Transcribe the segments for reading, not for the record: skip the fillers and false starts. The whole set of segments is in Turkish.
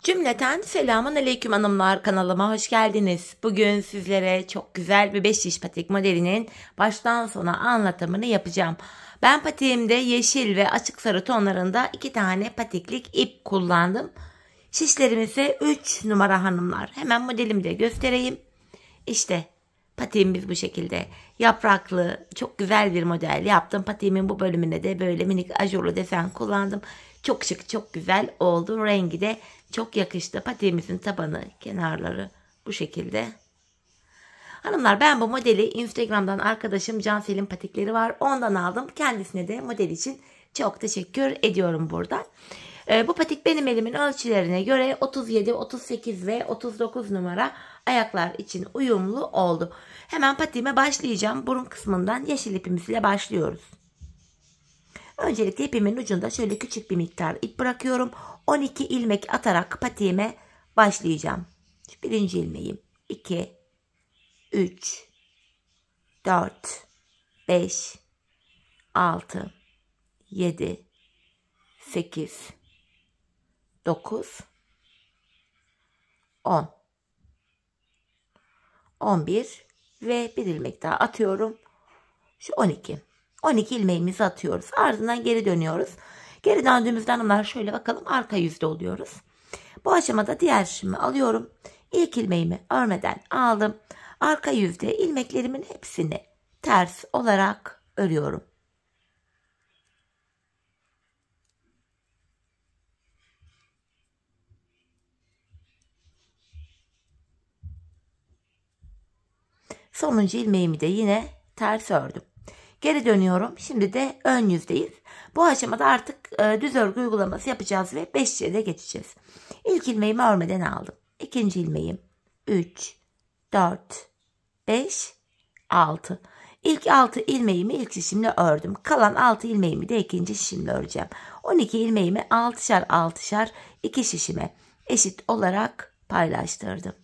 Cümleten selamun aleyküm hanımlar, kanalıma hoş geldiniz. Bugün sizlere çok güzel bir 5 şiş patik modelinin baştan sona anlatımını yapacağım. Ben patiğimde yeşil ve açık sarı tonlarında 2 tane patiklik ip kullandım. Şişlerim ise 3 numara hanımlar. Hemen modelimi de göstereyim. İşte patiğimiz bu şekilde. Yapraklı, çok güzel bir model yaptım. Patiğimin bu bölümüne de böyle minik ajurlu desen kullandım. Çok şık, çok güzel oldu. Rengi de çok yakıştı. Patiğimizin tabanı, kenarları bu şekilde. Hanımlar, ben bu modeli Instagram'dan arkadaşım Cansel'in patikleri var. Ondan aldım. Kendisine de model için çok teşekkür ediyorum buradan. Bu patik benim elimin ölçülerine göre 37, 38 ve 39 numara ayaklar için uyumlu oldu. Hemen patiğime başlayacağım. Burun kısmından yeşil ipimizle başlıyoruz. Öncelikle ipimin ucunda şöyle küçük bir miktar ip bırakıyorum. 12 ilmek atarak patiğime başlayacağım. Birinci ilmeğim 2, 3, 4, 5, 6, 7, 8, 9, 10, 11 ve bir ilmek daha atıyorum. Şu 12. 12 ilmeğimizi atıyoruz. Ardından geri dönüyoruz. Geri döndüğümüzde hanımlar şöyle bakalım, arka yüzde oluyoruz. Bu aşamada diğer şişimi alıyorum. İlk ilmeğimi örmeden aldım. Arka yüzde ilmeklerimin hepsini ters olarak örüyorum. Sonuncu ilmeğimi de yine ters ördüm. Geri dönüyorum. Şimdi de ön yüzdeyiz. Bu aşamada artık düz örgü uygulaması yapacağız ve 5 şişe geçeceğiz. İlk ilmeğimi örmeden aldım. İkinci ilmeğim 3, 4, 5, 6. İlk 6 ilmeğimi ilk şişimle ördüm. Kalan 6 ilmeğimi de ikinci şişimle öreceğim. 12 ilmeğimi 6'şar 6'şar 2 şişime eşit olarak paylaştırdım.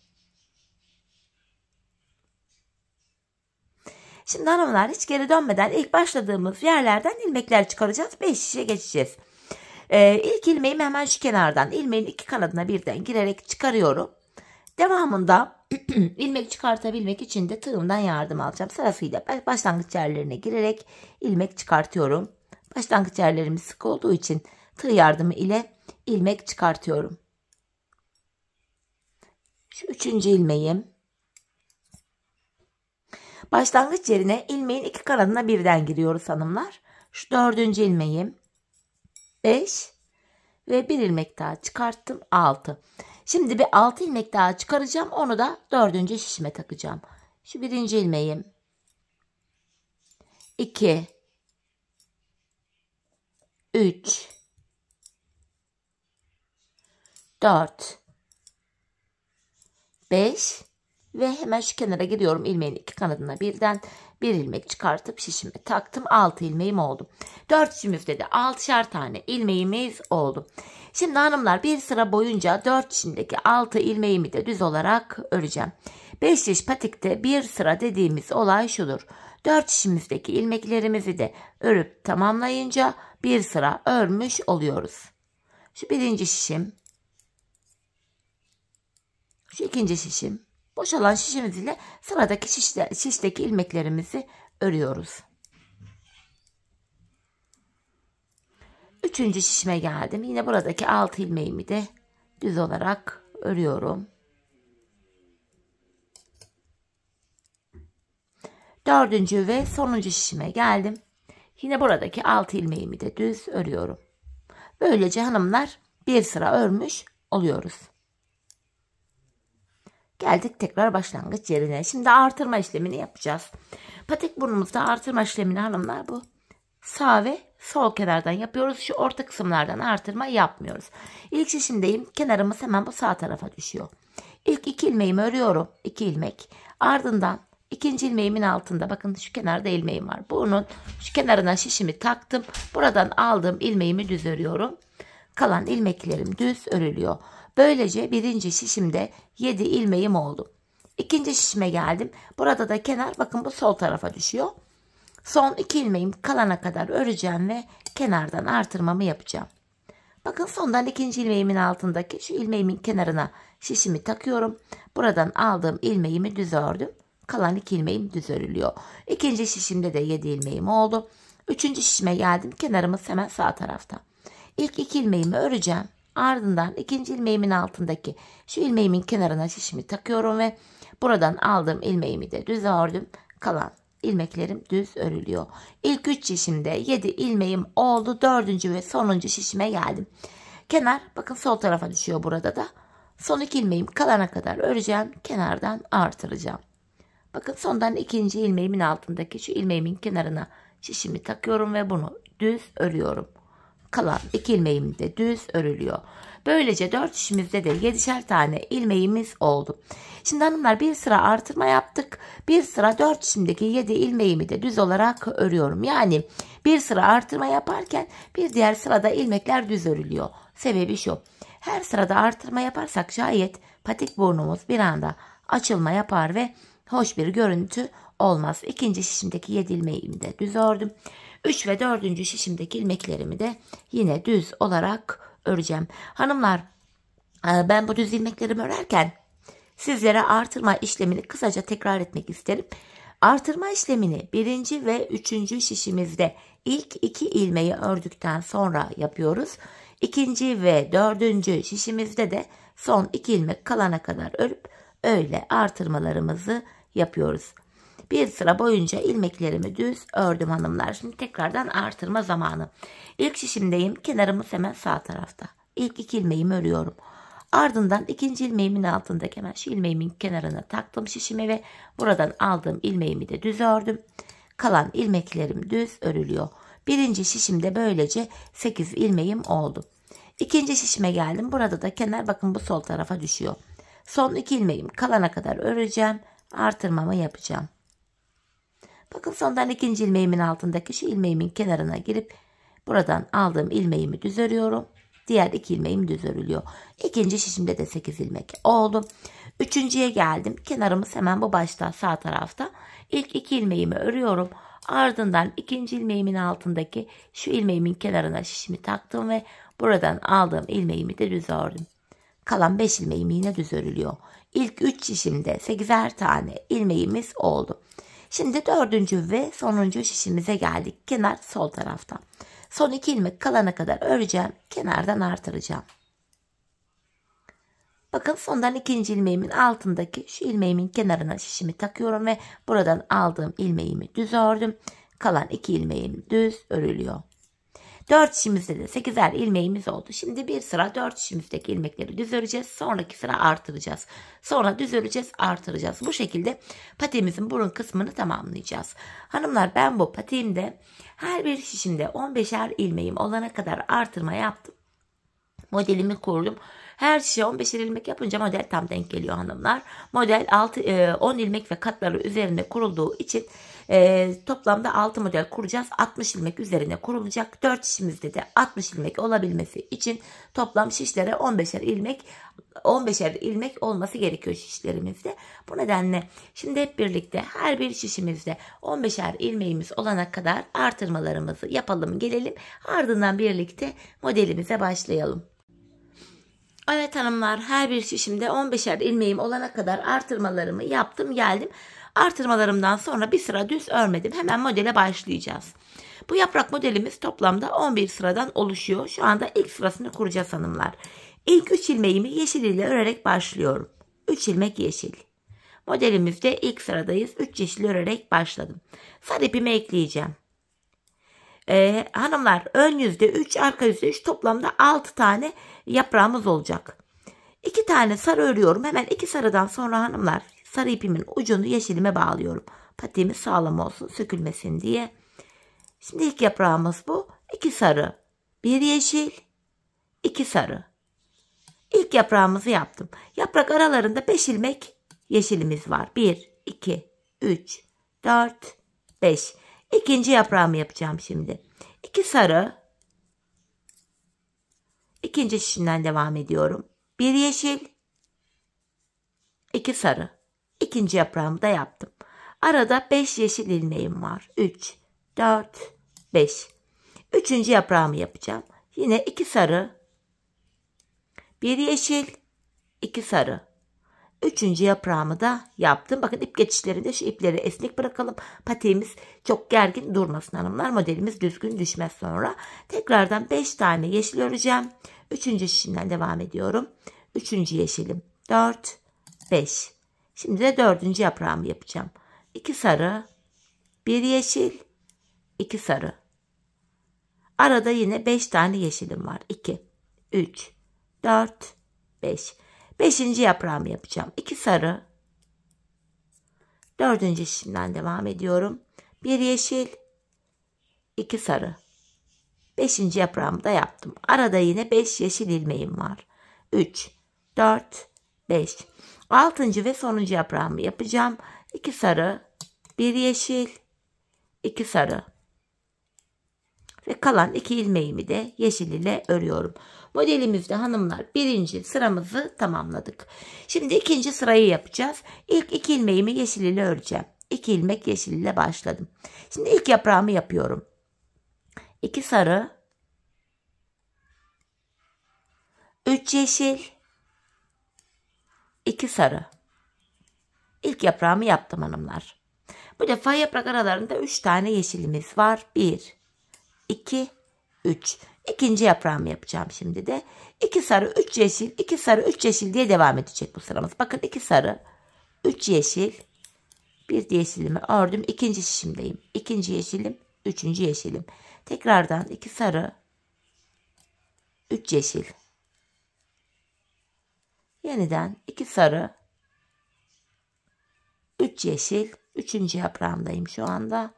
Şimdi hanımlar, hiç geri dönmeden ilk başladığımız yerlerden ilmekler çıkaracağız. 5 şişe geçeceğiz. İlk ilmeğimi hemen şu kenardan ilmeğin iki kanadına birden girerek çıkarıyorum. Devamında ilmek çıkartabilmek için de tığımdan yardım alacağım. Sırasıyla başlangıç yerlerine girerek ilmek çıkartıyorum. Başlangıç yerlerimiz sık olduğu için tığ yardımı ile ilmek çıkartıyorum. Şu üçüncü ilmeğim. Başlangıç yerine ilmeğin iki kanadına birden giriyoruz hanımlar. Şu dördüncü ilmeğim 5 ve bir ilmek daha çıkarttım 6. Şimdi bir 6 ilmek daha çıkaracağım. Onu da dördüncü şişime takacağım. Şu birinci ilmeğim 2, 3, 4, 5 ve hemen şu kenara gidiyorum. İlmeğin iki kanadına birden bir ilmek çıkartıp şişime taktım. 6 ilmeğim oldu. 4 şişimizde de 6'şar tane ilmeğimiz oldu. Şimdi hanımlar, bir sıra boyunca 4 şişimdeki 6 ilmeğimi de düz olarak öreceğim. 5 şiş patikte bir sıra dediğimiz olay şudur. 4 şişimizdeki ilmeklerimizi de örüp tamamlayınca bir sıra örmüş oluyoruz. Şu birinci şişim. Şu ikinci şişim. Boşalan şişimiz ile sıradaki şişteki ilmeklerimizi örüyoruz. Üçüncü şişime geldim. Yine buradaki 6 ilmeğimi de düz olarak örüyorum. Dördüncü ve sonuncu şişime geldim. Yine buradaki 6 ilmeğimi de düz örüyorum. Böylece hanımlar bir sıra örmüş oluyoruz. Geldik tekrar başlangıç yerine. Şimdi artırma işlemini yapacağız. Patik burnumuzda artırma işlemini hanımlar bu sağ ve sol kenardan yapıyoruz. Şu orta kısımlardan artırma yapmıyoruz. İlk şişimdeyim. Kenarımız hemen bu sağ tarafa düşüyor. İlk 2 ilmeğimi örüyorum. 2 ilmek. Ardından ikinci ilmeğimin altında bakın şu kenarda ilmeğim var. Bunun şu kenarına şişimi taktım. Buradan aldığım ilmeğimi düz örüyorum. Kalan ilmeklerim düz örülüyor. Böylece birinci şişimde 7 ilmeğim oldu. İkinci şişime geldim. Burada da kenar bakın bu sol tarafa düşüyor. Son 2 ilmeğim kalana kadar öreceğim ve kenardan artırmamı yapacağım. Bakın sondan ikinci ilmeğimin altındaki şu ilmeğimin kenarına şişimi takıyorum. Buradan aldığım ilmeğimi düz ördüm. Kalan 2 ilmeğim düz örülüyor. İkinci şişimde de 7 ilmeğim oldu. Üçüncü şişime geldim. Kenarımız hemen sağ tarafta. İlk 2 ilmeğimi öreceğim. Ardından ikinci ilmeğimin altındaki şu ilmeğimin kenarına şişimi takıyorum ve buradan aldığım ilmeğimi de düz ördüm. Kalan ilmeklerim düz örülüyor. İlk 3 şişimde 7 ilmeğim oldu. Dördüncü ve sonuncu şişime geldim. Kenar bakın sol tarafa düşüyor burada da. Son 2 ilmeğim kalana kadar öreceğim. Kenardan artıracağım. Bakın sondan ikinci ilmeğimin altındaki şu ilmeğimin kenarına şişimi takıyorum ve bunu düz örüyorum. Kalan 2 ilmeğim de düz örülüyor. Böylece 4 şişimizde de 7'şer tane ilmeğimiz oldu. Şimdi hanımlar bir sıra artırma yaptık. Bir sıra 4 şişimdeki 7 ilmeğimi de düz olarak örüyorum. Yani bir sıra artırma yaparken bir diğer sırada ilmekler düz örülüyor. Sebebi şu. Her sırada artırma yaparsak şayet patik burnumuz bir anda açılma yapar ve hoş bir görüntü olmaz. İkinci şişimdeki 7 ilmeğimi de düz ördüm. 3 ve 4. şişimdeki ilmeklerimi de yine düz olarak öreceğim. Hanımlar ben bu düz ilmeklerimi örerken sizlere artırma işlemini kısaca tekrar etmek isterim. Artırma işlemini 1. ve 3. şişimizde ilk 2 ilmeği ördükten sonra yapıyoruz. 2. ve 4. şişimizde de son 2 ilmek kalana kadar örüp öyle artırmalarımızı yapıyoruz. Bir sıra boyunca ilmeklerimi düz ördüm hanımlar. Şimdi tekrardan artırma zamanı. İlk şişimdeyim. Kenarımız hemen sağ tarafta. İlk 2 ilmeğimi örüyorum. Ardından ikinci ilmeğimin altındaki hemen şu ilmeğimin kenarına taktım şişimi ve buradan aldığım ilmeğimi de düz ördüm. Kalan ilmeklerim düz örülüyor. Birinci şişimde böylece 8 ilmeğim oldu. İkinci şişime geldim. Burada da kenar bakın bu sol tarafa düşüyor. Son 2 ilmeğim kalana kadar öreceğim. Artırmamı yapacağım. Bakın sondan ikinci ilmeğimin altındaki şu ilmeğimin kenarına girip buradan aldığım ilmeğimi düz örüyorum. Diğer 2 ilmeğim düz örülüyor. İkinci şişimde de 8 ilmek oldu. Üçüncüye geldim. Kenarımız hemen bu başta sağ tarafta. İlk 2 ilmeğimi örüyorum. Ardından ikinci ilmeğimin altındaki şu ilmeğimin kenarına şişimi taktım ve buradan aldığım ilmeğimi de düz ördüm. Kalan 5 ilmeğim yine düz örülüyor. İlk 3 şişimde 8'er tane ilmeğimiz oldu. Şimdi 4. ve sonuncu şişimize geldik. Kenar sol tarafta. Son 2 ilmek kalana kadar öreceğim. Kenardan artıracağım. Bakın sondan ikinci ilmeğimin altındaki şu ilmeğimin kenarına şişimi takıyorum ve buradan aldığım ilmeğimi düz ördüm. Kalan 2 ilmeğim düz örülüyor. 4 şişimizde de 8'er ilmeğimiz oldu. Şimdi bir sıra 4 şişimizdeki ilmekleri düz öreceğiz. Sonraki sıra artıracağız. Sonra düz öreceğiz, artıracağız. Bu şekilde patiğimizin burun kısmını tamamlayacağız. Hanımlar ben bu patiğimde her bir şişimde 15'er ilmeğim olana kadar artırma yaptım. Modelimi kurdum. Her şişe 15'er ilmek yapınca model tam denk geliyor hanımlar. Model 10 ilmek ve katları üzerine kurulduğu için toplamda 6 model kuracağız. 60 ilmek üzerine kurulacak. 4 şişimizde de 60 ilmek olabilmesi için toplam şişlere 15'er ilmek olması gerekiyor şişlerimizde. Bu nedenle şimdi hep birlikte her bir şişimizde 15'er ilmeğimiz olana kadar artırmalarımızı yapalım gelelim. Ardından birlikte modelimize başlayalım. Evet hanımlar her bir şişimde 15'er ilmeğim olana kadar artırmalarımı yaptım geldim. Artırmalarımdan sonra bir sıra düz örmedim. Hemen modele başlayacağız. Bu yaprak modelimiz toplamda 11 sıradan oluşuyor. Şu anda ilk sırasını kuracağız hanımlar. İlk 3 ilmeğimi yeşil ile örerek başlıyorum. 3 ilmek yeşil. Modelimizde ilk sıradayız. 3 yeşil örerek başladım. Sarı ipimi ekleyeceğim. Hanımlar ön yüzde 3 arka yüzde 3 toplamda 6 tane yaprağımız olacak. 2 tane sarı örüyorum. Hemen 2 sarıdan sonra hanımlar sarı ipimin ucunu yeşilime bağlıyorum. Patiğimiz sağlam olsun sökülmesin diye. Şimdi ilk yaprağımız bu. 2 sarı 1 yeşil 2 sarı. İlk yaprağımızı yaptım. Yaprak aralarında 5 ilmek yeşilimiz var. 1 2 3 4 5. İkinci yaprağımı yapacağım şimdi. 2 sarı. İkinci şişimden devam ediyorum. 1 yeşil. 2 sarı. İkinci yaprağımı da yaptım. Arada 5 yeşil ilmeğim var. 3, 4, 5. Üçüncü yaprağımı yapacağım. Yine 2 sarı. bir yeşil, 2 sarı. Üçüncü yaprağımı da yaptım. Bakın ip geçişlerinde şu ipleri esnek bırakalım. Patiğimiz çok gergin durmasın hanımlar. Modelimiz düzgün düşmez sonra. Tekrardan 5 tane yeşil öreceğim. Üçüncü şişimden devam ediyorum. Üçüncü yeşilim 4, 5. Şimdi de dördüncü yaprağımı yapacağım. 2 sarı, 1 yeşil, 2 sarı. Arada yine 5 tane yeşilim var. 2, 3, 4, 5. Beşinci yaprağımı yapacağım. 2 sarı. Dördüncü şişimden devam ediyorum. 1 yeşil, 2 sarı. Beşinci yaprağımı da yaptım. Arada yine 5 yeşil ilmeğim var. 3, 4, 5. Altıncı ve sonuncu yaprağımı yapacağım. 2 sarı, 1 yeşil, 2 sarı. Ve kalan 2 ilmeğimi de yeşil ile örüyorum. Modelimizde hanımlar birinci sıramızı tamamladık. Şimdi ikinci sırayı yapacağız. İlk 2 ilmeğimi yeşil ile öreceğim. 2 ilmek yeşil ile başladım. Şimdi ilk yaprağımı yapıyorum. 2 sarı, 3 yeşil, 2 sarı. İlk yaprağımı yaptım hanımlar. Bu defa yaprak aralarında 3 tane yeşilimiz var. 1, 2, 3. İkinci yaprağımı yapacağım şimdi de. 2 sarı, 3 yeşil, 2 sarı, 3 yeşil diye devam edecek bu sıramız. Bakın 2 sarı, 3 yeşil, bir yeşilimi ördüm. İkinci şişimdeyim. İkinci yeşilim, üçüncü yeşilim. Tekrardan 2 sarı, 3 yeşil. Yeniden 2 sarı, 3 yeşil. Üçüncü yaprağımdayım şu anda.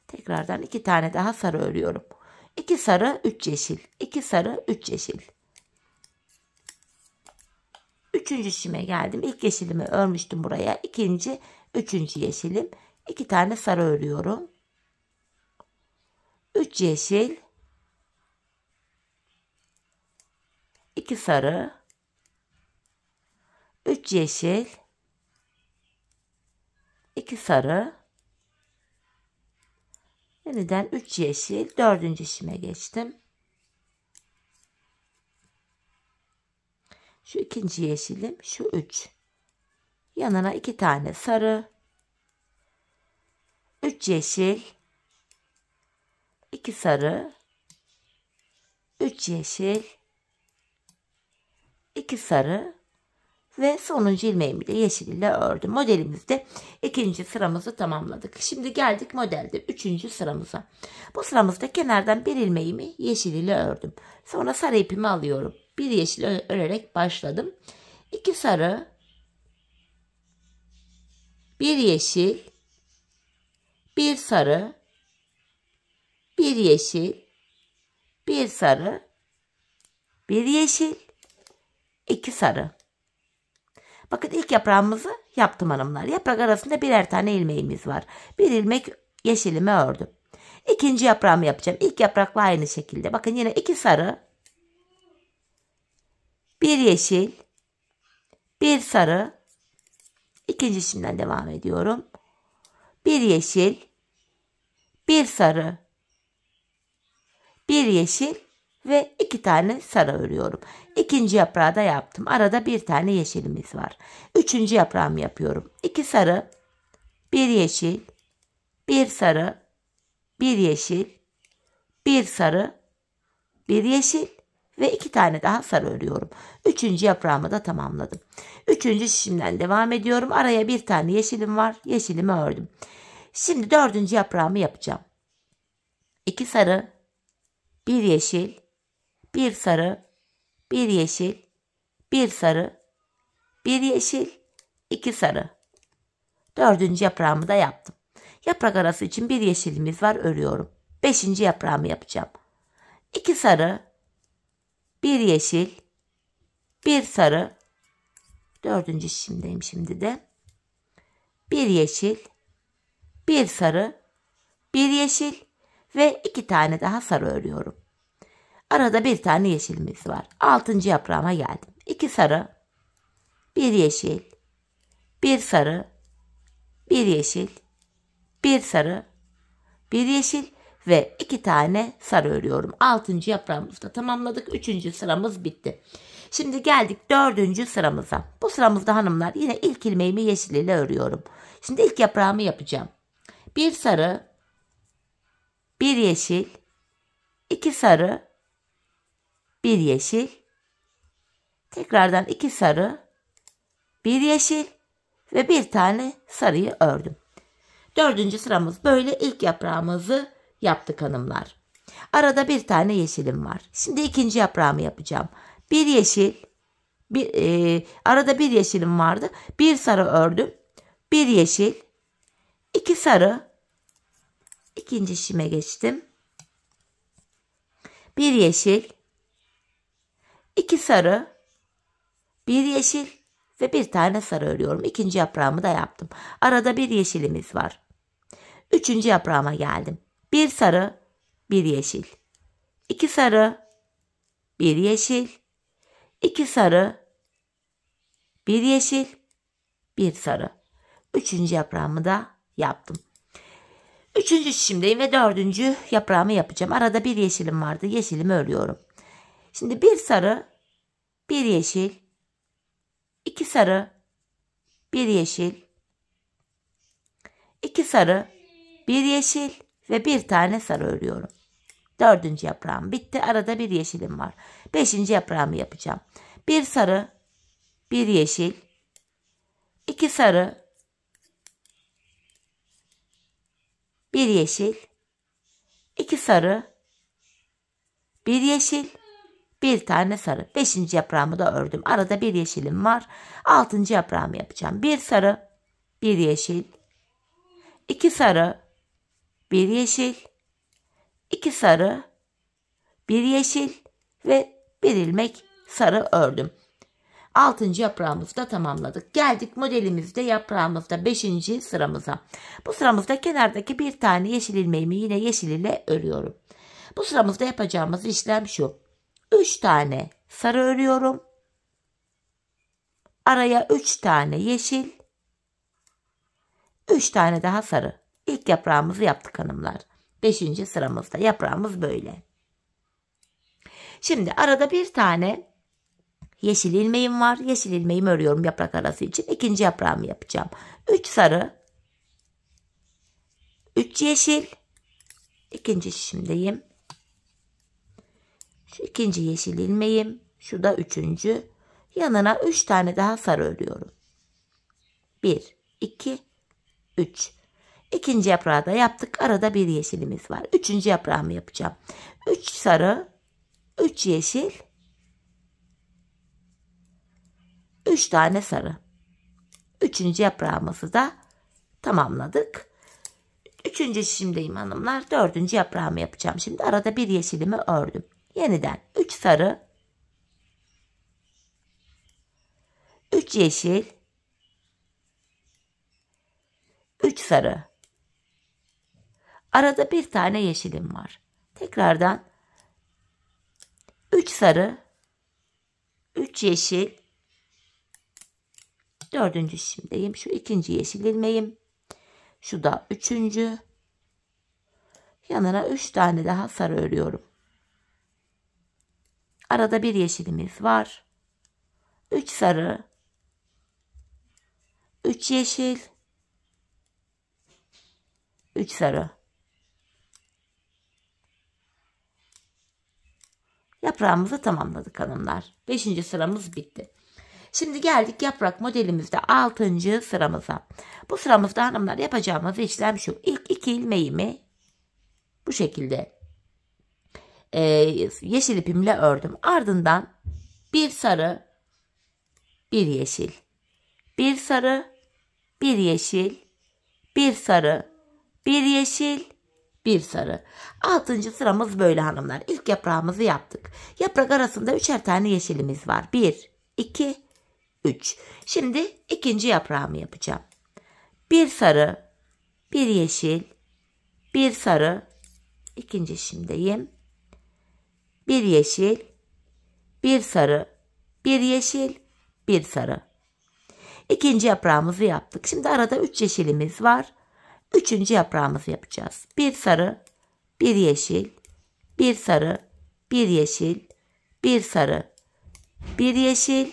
Tekrardan 2 tane daha sarı örüyorum. 2 sarı, 3 yeşil. 2 sarı, 3 yeşil. Üçüncü şişime geldim. İlk yeşilimi örmüştüm buraya. İkinci, üçüncü yeşilim. 2 tane sarı örüyorum. 3 yeşil. 2 sarı. 3 yeşil. 2 sarı. Yeniden 3 yeşil. Dördüncü şişime geçtim. Şu ikinci yeşilim. Şu 3. Yanına 2 tane sarı. 3 yeşil. 2 sarı. 3 yeşil. 2 sarı. Ve sonuncu ilmeğimi de yeşil ile ördüm. Modelimizde ikinci sıramızı tamamladık. Şimdi geldik modelde üçüncü sıramıza. Bu sıramızda kenardan bir ilmeğimi yeşil ile ördüm. Sonra sarı ipimi alıyorum. Bir yeşil örerek başladım. 2 sarı, 1 yeşil, 1 sarı, 1 yeşil, 1 sarı, 1 yeşil, 2 sarı. Bakın ilk yaprağımızı yaptım hanımlar. Yaprak arasında birer tane ilmeğimiz var. Bir ilmek yeşilimi ördüm. İkinci yaprağımı yapacağım. İlk yaprakla aynı şekilde. Bakın yine 2 sarı, 1 yeşil, 1 sarı. İkinci şimdiden devam ediyorum. 1 yeşil, 1 sarı, 1 yeşil ve 2 tane sarı örüyorum. İkinci yaprağı da yaptım. Arada bir tane yeşilimiz var. Üçüncü yaprağımı yapıyorum. 2 sarı, 1 yeşil, 1 sarı, 1 yeşil, 1 sarı, 1 yeşil ve 2 tane daha sarı örüyorum. Üçüncü yaprağımı da tamamladım. Üçüncü şişimden devam ediyorum. Araya bir tane yeşilim var. Yeşilimi ördüm. Şimdi dördüncü yaprağımı yapacağım. 2 sarı, 1 yeşil, 1 sarı, 1 yeşil, 1 sarı, 1 yeşil, 2 sarı. Dördüncü yaprağımı da yaptım. Yaprak arası için bir yeşilimiz var, örüyorum. Beşinci yaprağımı yapacağım. 2 sarı, 1 yeşil, 1 sarı. Dördüncü şişimdeyim şimdi de. 1 yeşil, 1 sarı, 1 yeşil ve 2 tane daha sarı örüyorum. Arada bir tane yeşilimiz var. Altıncı yaprağıma geldim. 2 sarı, 1 yeşil, 1 sarı, 1 yeşil, 1 sarı, 1 yeşil ve 2 tane sarı örüyorum. Altıncı yaprağımızı da tamamladık. Üçüncü sıramız bitti. Şimdi geldik 4. sıramıza. Bu sıramızda hanımlar yine ilk ilmeğimi yeşil ile örüyorum. Şimdi ilk yaprağımı yapacağım. Bir sarı, bir yeşil, 2 sarı, bir yeşil, tekrardan 2 sarı, bir yeşil ve bir tane sarıyı ördüm. 4. sıramız böyle, ilk yaprağımızı yaptık hanımlar. Arada bir tane yeşilim var. Şimdi ikinci yaprağımı yapacağım. Bir yeşil, arada bir yeşilim vardı. Bir sarı ördüm. Bir yeşil, 2 sarı, ikinci şişime geçtim. Bir yeşil, 2 sarı, bir yeşil ve bir tane sarı örüyorum. İkinci yaprağımı da yaptım. Arada bir yeşilimiz var. 3. yaprağıma geldim. Bir sarı, bir yeşil. 2 sarı, bir yeşil. 2 sarı, bir yeşil, bir sarı. 3. yaprağımı da yaptım. 3. şişimdeyim ve 4. yaprağımı yapacağım. Arada bir yeşilim vardı. Yeşilimi örüyorum. Şimdi bir sarı, bir yeşil, 2 sarı, bir yeşil, 2 sarı, bir yeşil ve bir tane sarı örüyorum. 4. yaprağım bitti. Arada bir yeşilim var. 5. yaprağımı yapacağım. Bir sarı, bir yeşil, 2 sarı, bir yeşil, 2 sarı, bir yeşil, bir tane sarı. 5. yaprağımı da ördüm. Arada bir yeşilim var. 6. yaprağımı yapacağım. Bir sarı, bir yeşil, 2 sarı, bir yeşil, 2 sarı, bir yeşil ve bir ilmek sarı ördüm. 6. yaprağımızı da tamamladık. Geldik modelimizde yaprağımızda 5. sıramıza. Bu sıramızda kenardaki bir tane yeşil ilmeğimi yine yeşil ile örüyorum. Bu sıramızda yapacağımız işlem şu. 3 tane sarı örüyorum. Araya 3 tane yeşil. 3 tane daha sarı. İlk yaprağımızı yaptık hanımlar. 5. sıramızda yaprağımız böyle. Şimdi arada bir tane yeşil ilmeğim var. Yeşil ilmeğimi örüyorum yaprak arası için. 2. yaprağımı yapacağım. 3 sarı, 3 yeşil. 2. şişimdeyim. Şu 2. yeşil ilmeğim. Şu da 3. Yanına 3 tane daha sarı örüyorum. 1, 2, 3. 2. yaprağı da yaptık. Arada bir yeşilimiz var. 3. yaprağımı yapacağım. 3 sarı, 3 yeşil, 3 tane sarı. 3. yaprağımızı da tamamladık. 3. şişimdeyim hanımlar. 4. yaprağımı yapacağım. Şimdi arada bir yeşilimi ördüm. Yeniden 3 sarı, 3 yeşil, 3 sarı. Arada bir tane yeşilim var. Tekrardan 3 sarı, 3 yeşil, 4. şişimdeyim. Şu 2. yeşil ilmeğim. Şu da 3. Yanına 3 tane daha sarı örüyorum. Arada bir yeşilimiz var. 3 sarı, 3 yeşil, 3 sarı. Yaprağımızı tamamladık hanımlar. 5. sıramız bitti. Şimdi geldik yaprak modelimizde 6. sıramıza. Bu sıramızda hanımlar yapacağımız işlem şu. İlk 2 ilmeğimi bu şekilde yeşil ipimle ördüm. Ardından bir sarı, bir yeşil, bir sarı, bir yeşil, bir sarı, bir yeşil, bir sarı. 6. sıramız böyle hanımlar. İlk yaprağımızı yaptık. Yaprak arasında 3'er tane yeşilimiz var. 1, 2, 3. Şimdi 2. yaprağımı yapacağım. Bir sarı, bir yeşil, bir sarı, 2. şişimdeyim. Bir yeşil, bir sarı, bir yeşil, bir sarı. 2. yaprağımızı yaptık. Şimdi arada 3 yeşilimiz var. 3. yaprağımızı yapacağız. Bir sarı, bir yeşil, bir sarı, bir yeşil, bir sarı, bir yeşil,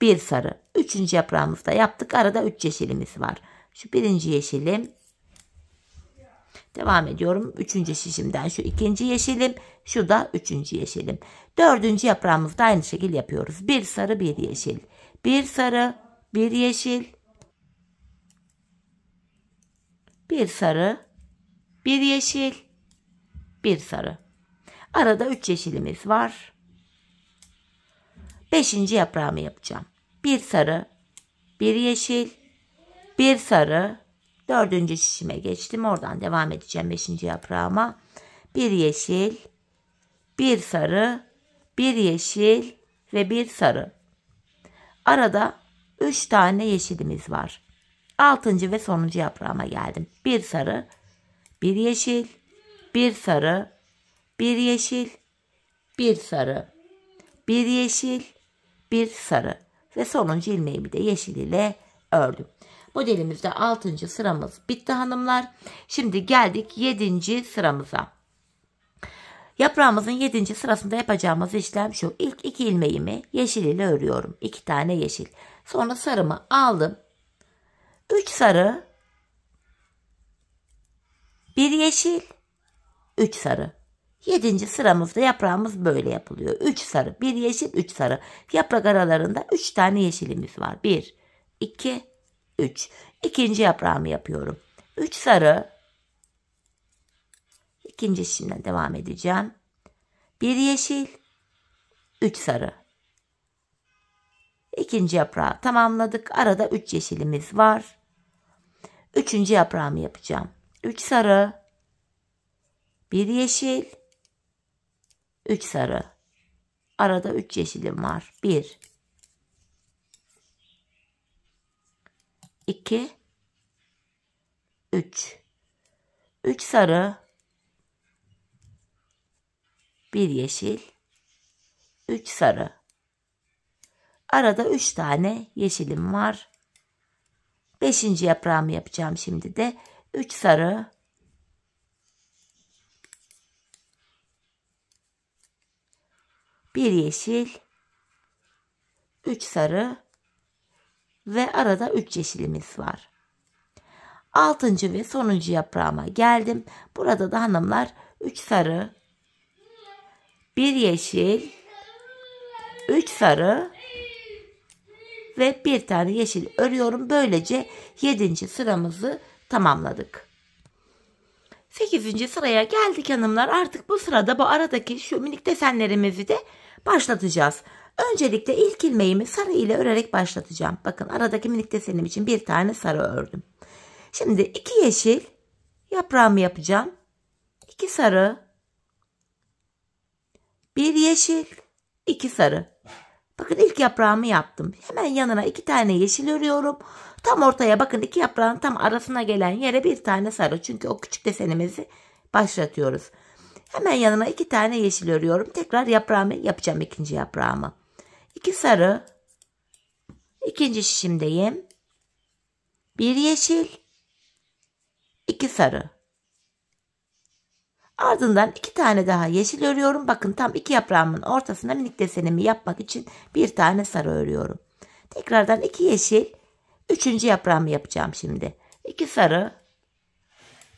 bir sarı. Üçüncü yaprağımızda yaptık. Arada 3 yeşilimiz var. Şu birinci yeşilim. Devam ediyorum. Üçüncü şişimden şu ikinci yeşilim. Şu da üçüncü yeşilim. Dördüncü yaprağımızda aynı şekilde yapıyoruz. Bir sarı, bir yeşil. Bir sarı, bir yeşil. Bir sarı, bir yeşil, bir sarı. Arada 3 yeşilimiz var. Beşinci yaprağımı yapacağım. Bir sarı, bir yeşil, bir sarı. Dördüncü şişime geçtim. Oradan devam edeceğim beşinci yaprağıma. Bir yeşil, bir sarı, bir yeşil ve bir sarı. Arada 3 tane yeşilimiz var. Altıncı ve sonuncu yaprağıma geldim. Bir sarı, bir yeşil, bir sarı, bir yeşil, bir sarı, bir yeşil, bir sarı ve sonuncu ilmeğimi de yeşil ile ördüm. Modelimizde 6. sıramız bitti hanımlar. Şimdi geldik 7. sıramıza. Yaprağımızın 7. sırasında yapacağımız işlem şu. İlk 2 ilmeğimi yeşil ile örüyorum. 2 tane yeşil. Sonra sarımı aldım. 3 sarı, 1 yeşil, 3 sarı. 7. sıramızda yaprağımız böyle yapılıyor. 3 sarı, 1 yeşil, 3 sarı. Yaprak aralarında 3 tane yeşilimiz var. 1, 2, 3. İkinci yaprağımı yapıyorum. 3 sarı. İkinci şişimden devam edeceğim. 1 yeşil, 3 sarı. İkinci yaprağı tamamladık. Arada 3 yeşilimiz var. Üçüncü yaprağımı yapacağım. 3 sarı, 1 yeşil, 3 sarı. Arada 3 yeşilim var. 1, 2, 3. 3 sarı, 1 yeşil, 3 sarı. Arada 3 tane yeşilim var. 5. yaprağımı yapacağım şimdi de. 3 sarı, 1 yeşil, 3 sarı ve arada 3 yeşilimiz var. 6. ve sonuncu yaprağıma geldim. Burada da hanımlar 3 sarı, 1 yeşil, 3 sarı ve bir tane yeşil örüyorum. Böylece 7. sıramızı tamamladık. 8. sıraya geldik hanımlar. Artık bu sırada bu aradaki şu minik desenlerimizi de başlatacağız. Öncelikle ilk ilmeğimi sarı ile örerek başlatacağım. Bakın aradaki minik desenim için bir tane sarı ördüm. Şimdi 2 yeşil yaprağımı yapacağım. 2 sarı, 1 yeşil, 2 sarı. Bakın ilk yaprağımı yaptım. Hemen yanına 2 tane yeşil örüyorum. Tam ortaya bakın 2 yaprağın tam arasına gelen yere bir tane sarı. Çünkü o küçük desenimizi başlatıyoruz. Hemen yanına 2 tane yeşil örüyorum. Tekrar yaprağımı yapacağım, ikinci yaprağımı. 2 sarı. İkinci şişimdeyim. 1 yeşil. 2 sarı. Ardından 2 tane daha yeşil örüyorum. Bakın tam 2 yaprağımın ortasına minik desenimi yapmak için bir tane sarı örüyorum. Tekrardan 2 yeşil. 3. yaprağımı yapacağım şimdi. 2 sarı.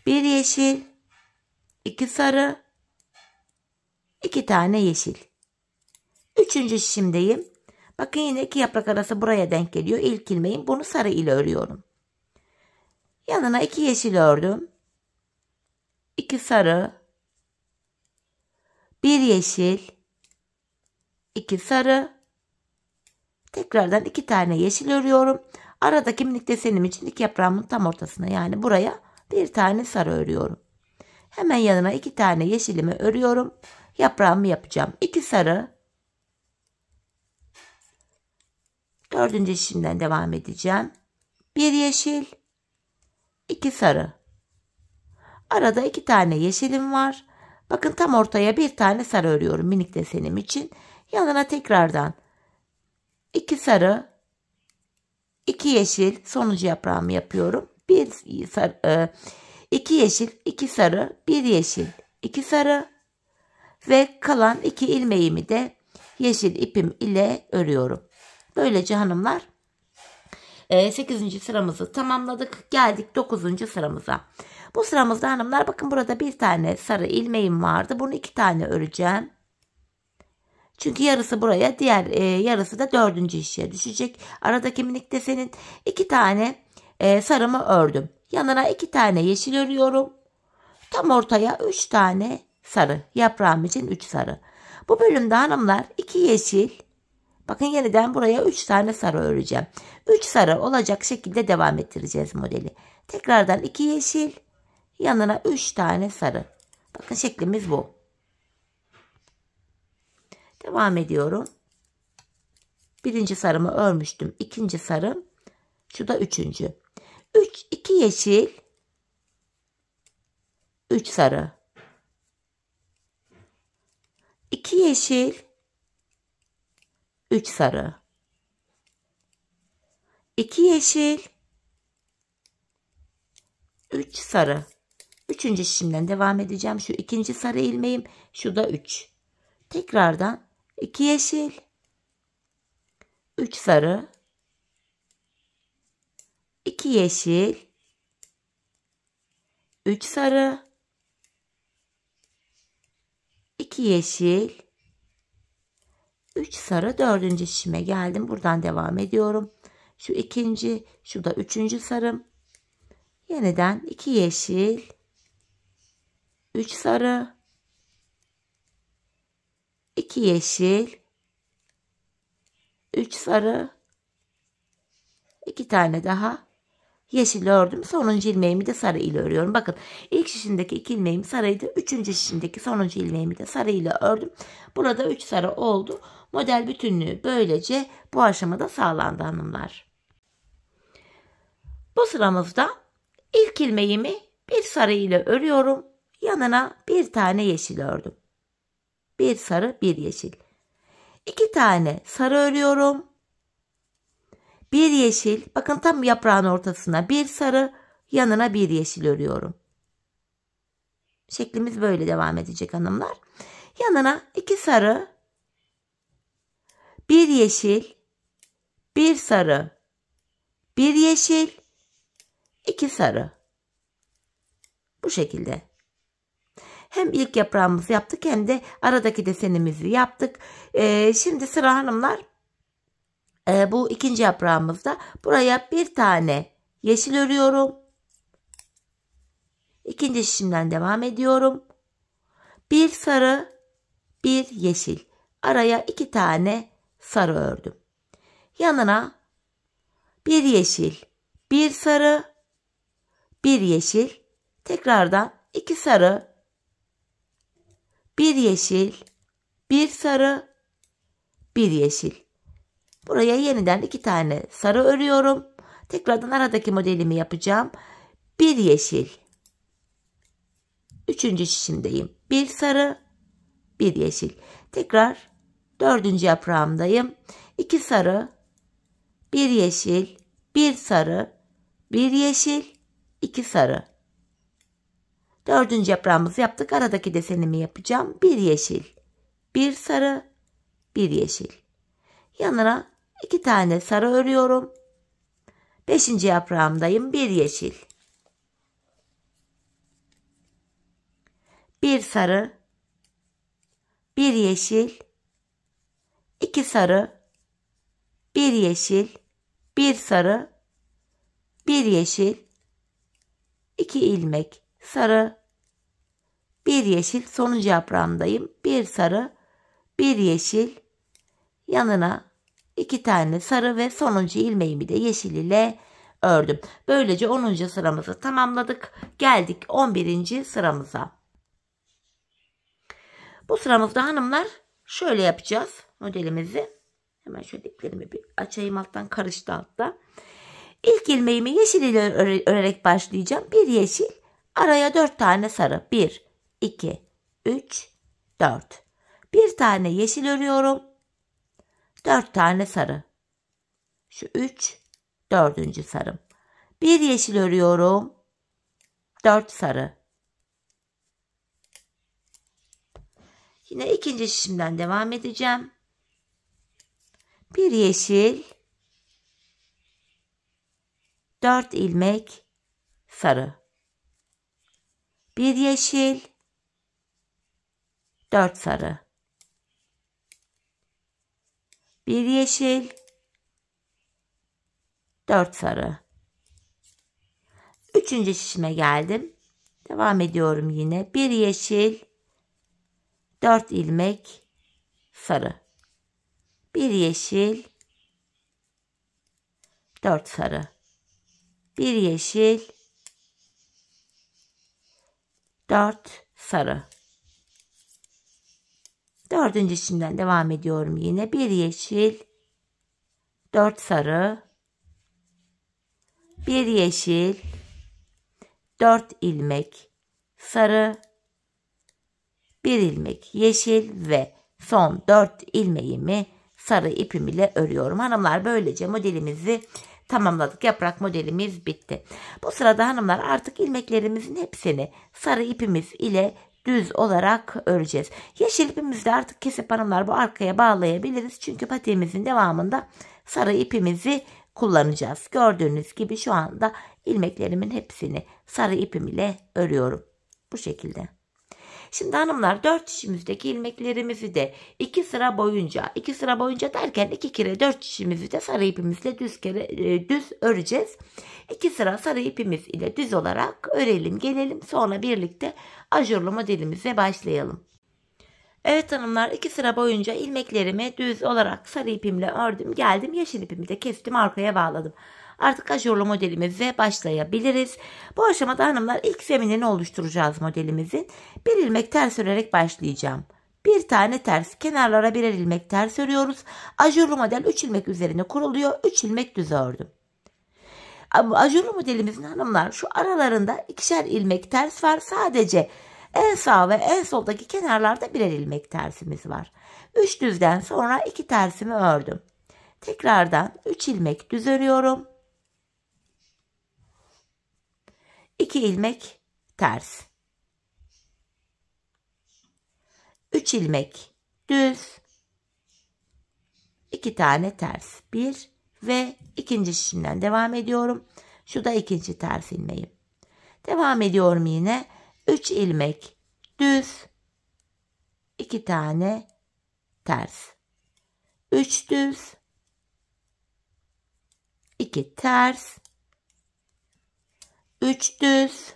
1 yeşil. 2 sarı. 2 tane yeşil. 3. şişimdeyim. Bakın yine 2 yaprak arası buraya denk geliyor. İlk ilmeğim, bunu sarı ile örüyorum. Yanına 2 yeşil ördüm. 2 sarı. 1 yeşil, 2 sarı, tekrardan 2 tane yeşil örüyorum. Aradaki minik desenim için 2 yaprağımın tam ortasına, yani buraya bir tane sarı örüyorum. Hemen yanına 2 tane yeşilimi örüyorum. Yaprağımı yapacağım. 2 sarı. 4. şişimden devam edeceğim. 1 yeşil, 2 sarı. Arada 2 tane yeşilim var. Bakın tam ortaya bir tane sarı örüyorum minik desenim için. Yanına tekrardan 2 sarı, 2 yeşil, sonuncu yaprağımı yapıyorum. 2 yeşil, 2 sarı, 1 yeşil, 2 sarı ve kalan 2 ilmeğimi de yeşil ipim ile örüyorum. Böylece hanımlar 8. sıramızı tamamladık. Geldik 9. sıramıza. Bu sıramızda hanımlar bakın burada bir tane sarı ilmeğim vardı. Bunu 2 tane öreceğim. Çünkü yarısı buraya, diğer yarısı da 4. şişe düşecek. Aradaki minik desenin 2 tane sarımı ördüm. Yanına 2 tane yeşil örüyorum. Tam ortaya 3 tane sarı. Yaprağım için 3 sarı. Bu bölümde hanımlar 2 yeşil. Bakın yeniden buraya 3 tane sarı öreceğim. 3 sarı olacak şekilde devam ettireceğiz modeli. Tekrardan 2 yeşil. Yanına 3 tane sarı. Bakın şeklimiz bu. Devam ediyorum. Birinci sarımı örmüştüm. İkinci sarım. Şu da üçüncü. 2 yeşil. 3 sarı. 2 yeşil. 3 sarı. 2 yeşil. 3 sarı. Üçüncü şişimden devam edeceğim. Şu ikinci sarı ilmeğim. Şu da 3. Tekrardan 2 yeşil. 3 sarı. 2 yeşil. 3 sarı. 2 yeşil. 3 sarı. 4. şişime geldim. Buradan devam ediyorum. Şu ikinci. Şu da 3. sarım. Yeniden 2 yeşil. 3 sarı. 2 yeşil. 3 sarı. 2 tane daha yeşil ördüm. Sonuncu ilmeğimi de sarı ile örüyorum. Bakın ilk şişimdeki 2 ilmeğim sarıydı. Üçüncü şişimdeki sonuncu ilmeğimi de sarı ile ördüm. Burada 3 sarı oldu. Model bütünlüğü böylece bu aşamada sağlandı hanımlar. Bu sıramızda ilk ilmeğimi bir sarı ile örüyorum. Yanına bir tane yeşil ördüm. Bir sarı, bir yeşil. 2 tane sarı örüyorum. Bir yeşil. Bakın tam yaprağın ortasına bir sarı, yanına bir yeşil örüyorum. Şeklimiz böyle devam edecek hanımlar. Yanına 2 sarı, bir yeşil, bir sarı, bir yeşil, 2 sarı. Bu şekilde. Hem ilk yaprağımızı yaptık hem de aradaki desenimizi yaptık. Şimdi sıra hanımlar bu ikinci yaprağımızda. Buraya bir tane yeşil örüyorum. İkinci şişimden devam ediyorum. Bir sarı, bir yeşil. Araya 2 tane sarı ördüm. Yanına bir yeşil, bir sarı, bir yeşil. Tekrardan 2 sarı, bir yeşil, bir sarı, bir yeşil. Buraya yeniden 2 tane sarı örüyorum. Tekrardan aradaki modelimi yapacağım. Bir yeşil. Üçüncü şişimdeyim. Bir sarı, bir yeşil. Tekrar 4. yaprağımdayım. 2 sarı, bir yeşil, bir sarı, bir yeşil, 2 sarı. 4. yaprağımızı yaptık. Aradaki desenimi yapacağım. Bir yeşil, bir sarı, bir yeşil. Yanına 2 tane sarı örüyorum. 5. yaprağımdayım. Bir yeşil, bir sarı, bir yeşil, 2 sarı, bir yeşil, bir sarı, bir yeşil, 2 ilmek sarı, bir yeşil. Sonuncu yaprağımdayım. Bir sarı, bir yeşil. Yanına 2 tane sarı ve sonuncu ilmeğimi de yeşil ile ördüm. Böylece 10. sıramızı tamamladık. Geldik 11. sıramıza. Bu sıramızda hanımlar şöyle yapacağız modelimizi. Hemen şöyle iplerimi bir açayım, alttan karıştı altta. İlk ilmeğimi yeşil ile örerek başlayacağım. Bir yeşil, araya 4 tane sarı. 1, 2, 3, 4. Bir tane yeşil örüyorum. 4 tane sarı. Şu 3, 4. sarım. Bir yeşil örüyorum. 4 sarı. Yine ikinci şişimden devam edeceğim. bir yeşil, 4 ilmek sarı, bir yeşil, 4 sarı, bir yeşil, 4 sarı. Üçüncü şişime geldim. Devam ediyorum yine. Bir yeşil, 4 ilmek sarı, bir yeşil, 4 sarı, bir yeşil, 4 sarı. Dördüncü şişimden devam ediyorum yine. Bir yeşil, 4 sarı, bir yeşil, 4 ilmek sarı, bir ilmek yeşil ve son 4 ilmeğimi sarı ipim ile örüyorum. Hanımlar, böylece modelimizi tamamladık. Yaprak modelimiz bitti. Bu sırada hanımlar artık ilmeklerimizin hepsini sarı ipimiz ile düz olarak öreceğiz. Yeşil ipimizi de artık kesip hanımlar bu arkaya bağlayabiliriz. Çünkü patiğimizin devamında sarı ipimizi kullanacağız. Gördüğünüz gibi şu anda ilmeklerimin hepsini sarı ipim ile örüyorum. Bu şekilde. Şimdi hanımlar 4 şişimizdeki ilmeklerimizi de 2 sıra boyunca derken 2 kere 4 şişimizi de sarı ipimizle düz öreceğiz. 2 sıra sarı ipimiz ile düz olarak örelim gelelim, sonra birlikte ajurlu modelimize başlayalım. Evet hanımlar, 2 sıra boyunca ilmeklerimi düz olarak sarı ipimle ördüm geldim, yeşil ipimi de kestim, arkaya bağladım. Artık ajurlu modelimize başlayabiliriz. Bu aşamada hanımlar ilk zeminini oluşturacağız modelimizin. Bir ilmek ters örerek başlayacağım. Bir tane ters, kenarlara birer ilmek ters örüyoruz. Ajurlu model 3 ilmek üzerine kuruluyor. 3 ilmek düz ördüm. Ajurlu modelimizin hanımlar şu aralarında ikişer ilmek ters var. Sadece en sağ ve en soldaki kenarlarda birer ilmek tersimiz var. 3 düzden sonra 2 tersimi ördüm. Tekrardan 3 ilmek düz örüyorum. 2 ilmek ters, 3 ilmek düz, 2 tane ters, 1 ve ikinci şişimden devam ediyorum. Şu da ikinci ters ilmeğim. Devam ediyorum yine. 3 ilmek düz, 2 tane ters, 3 düz, 2 ters, 3 düz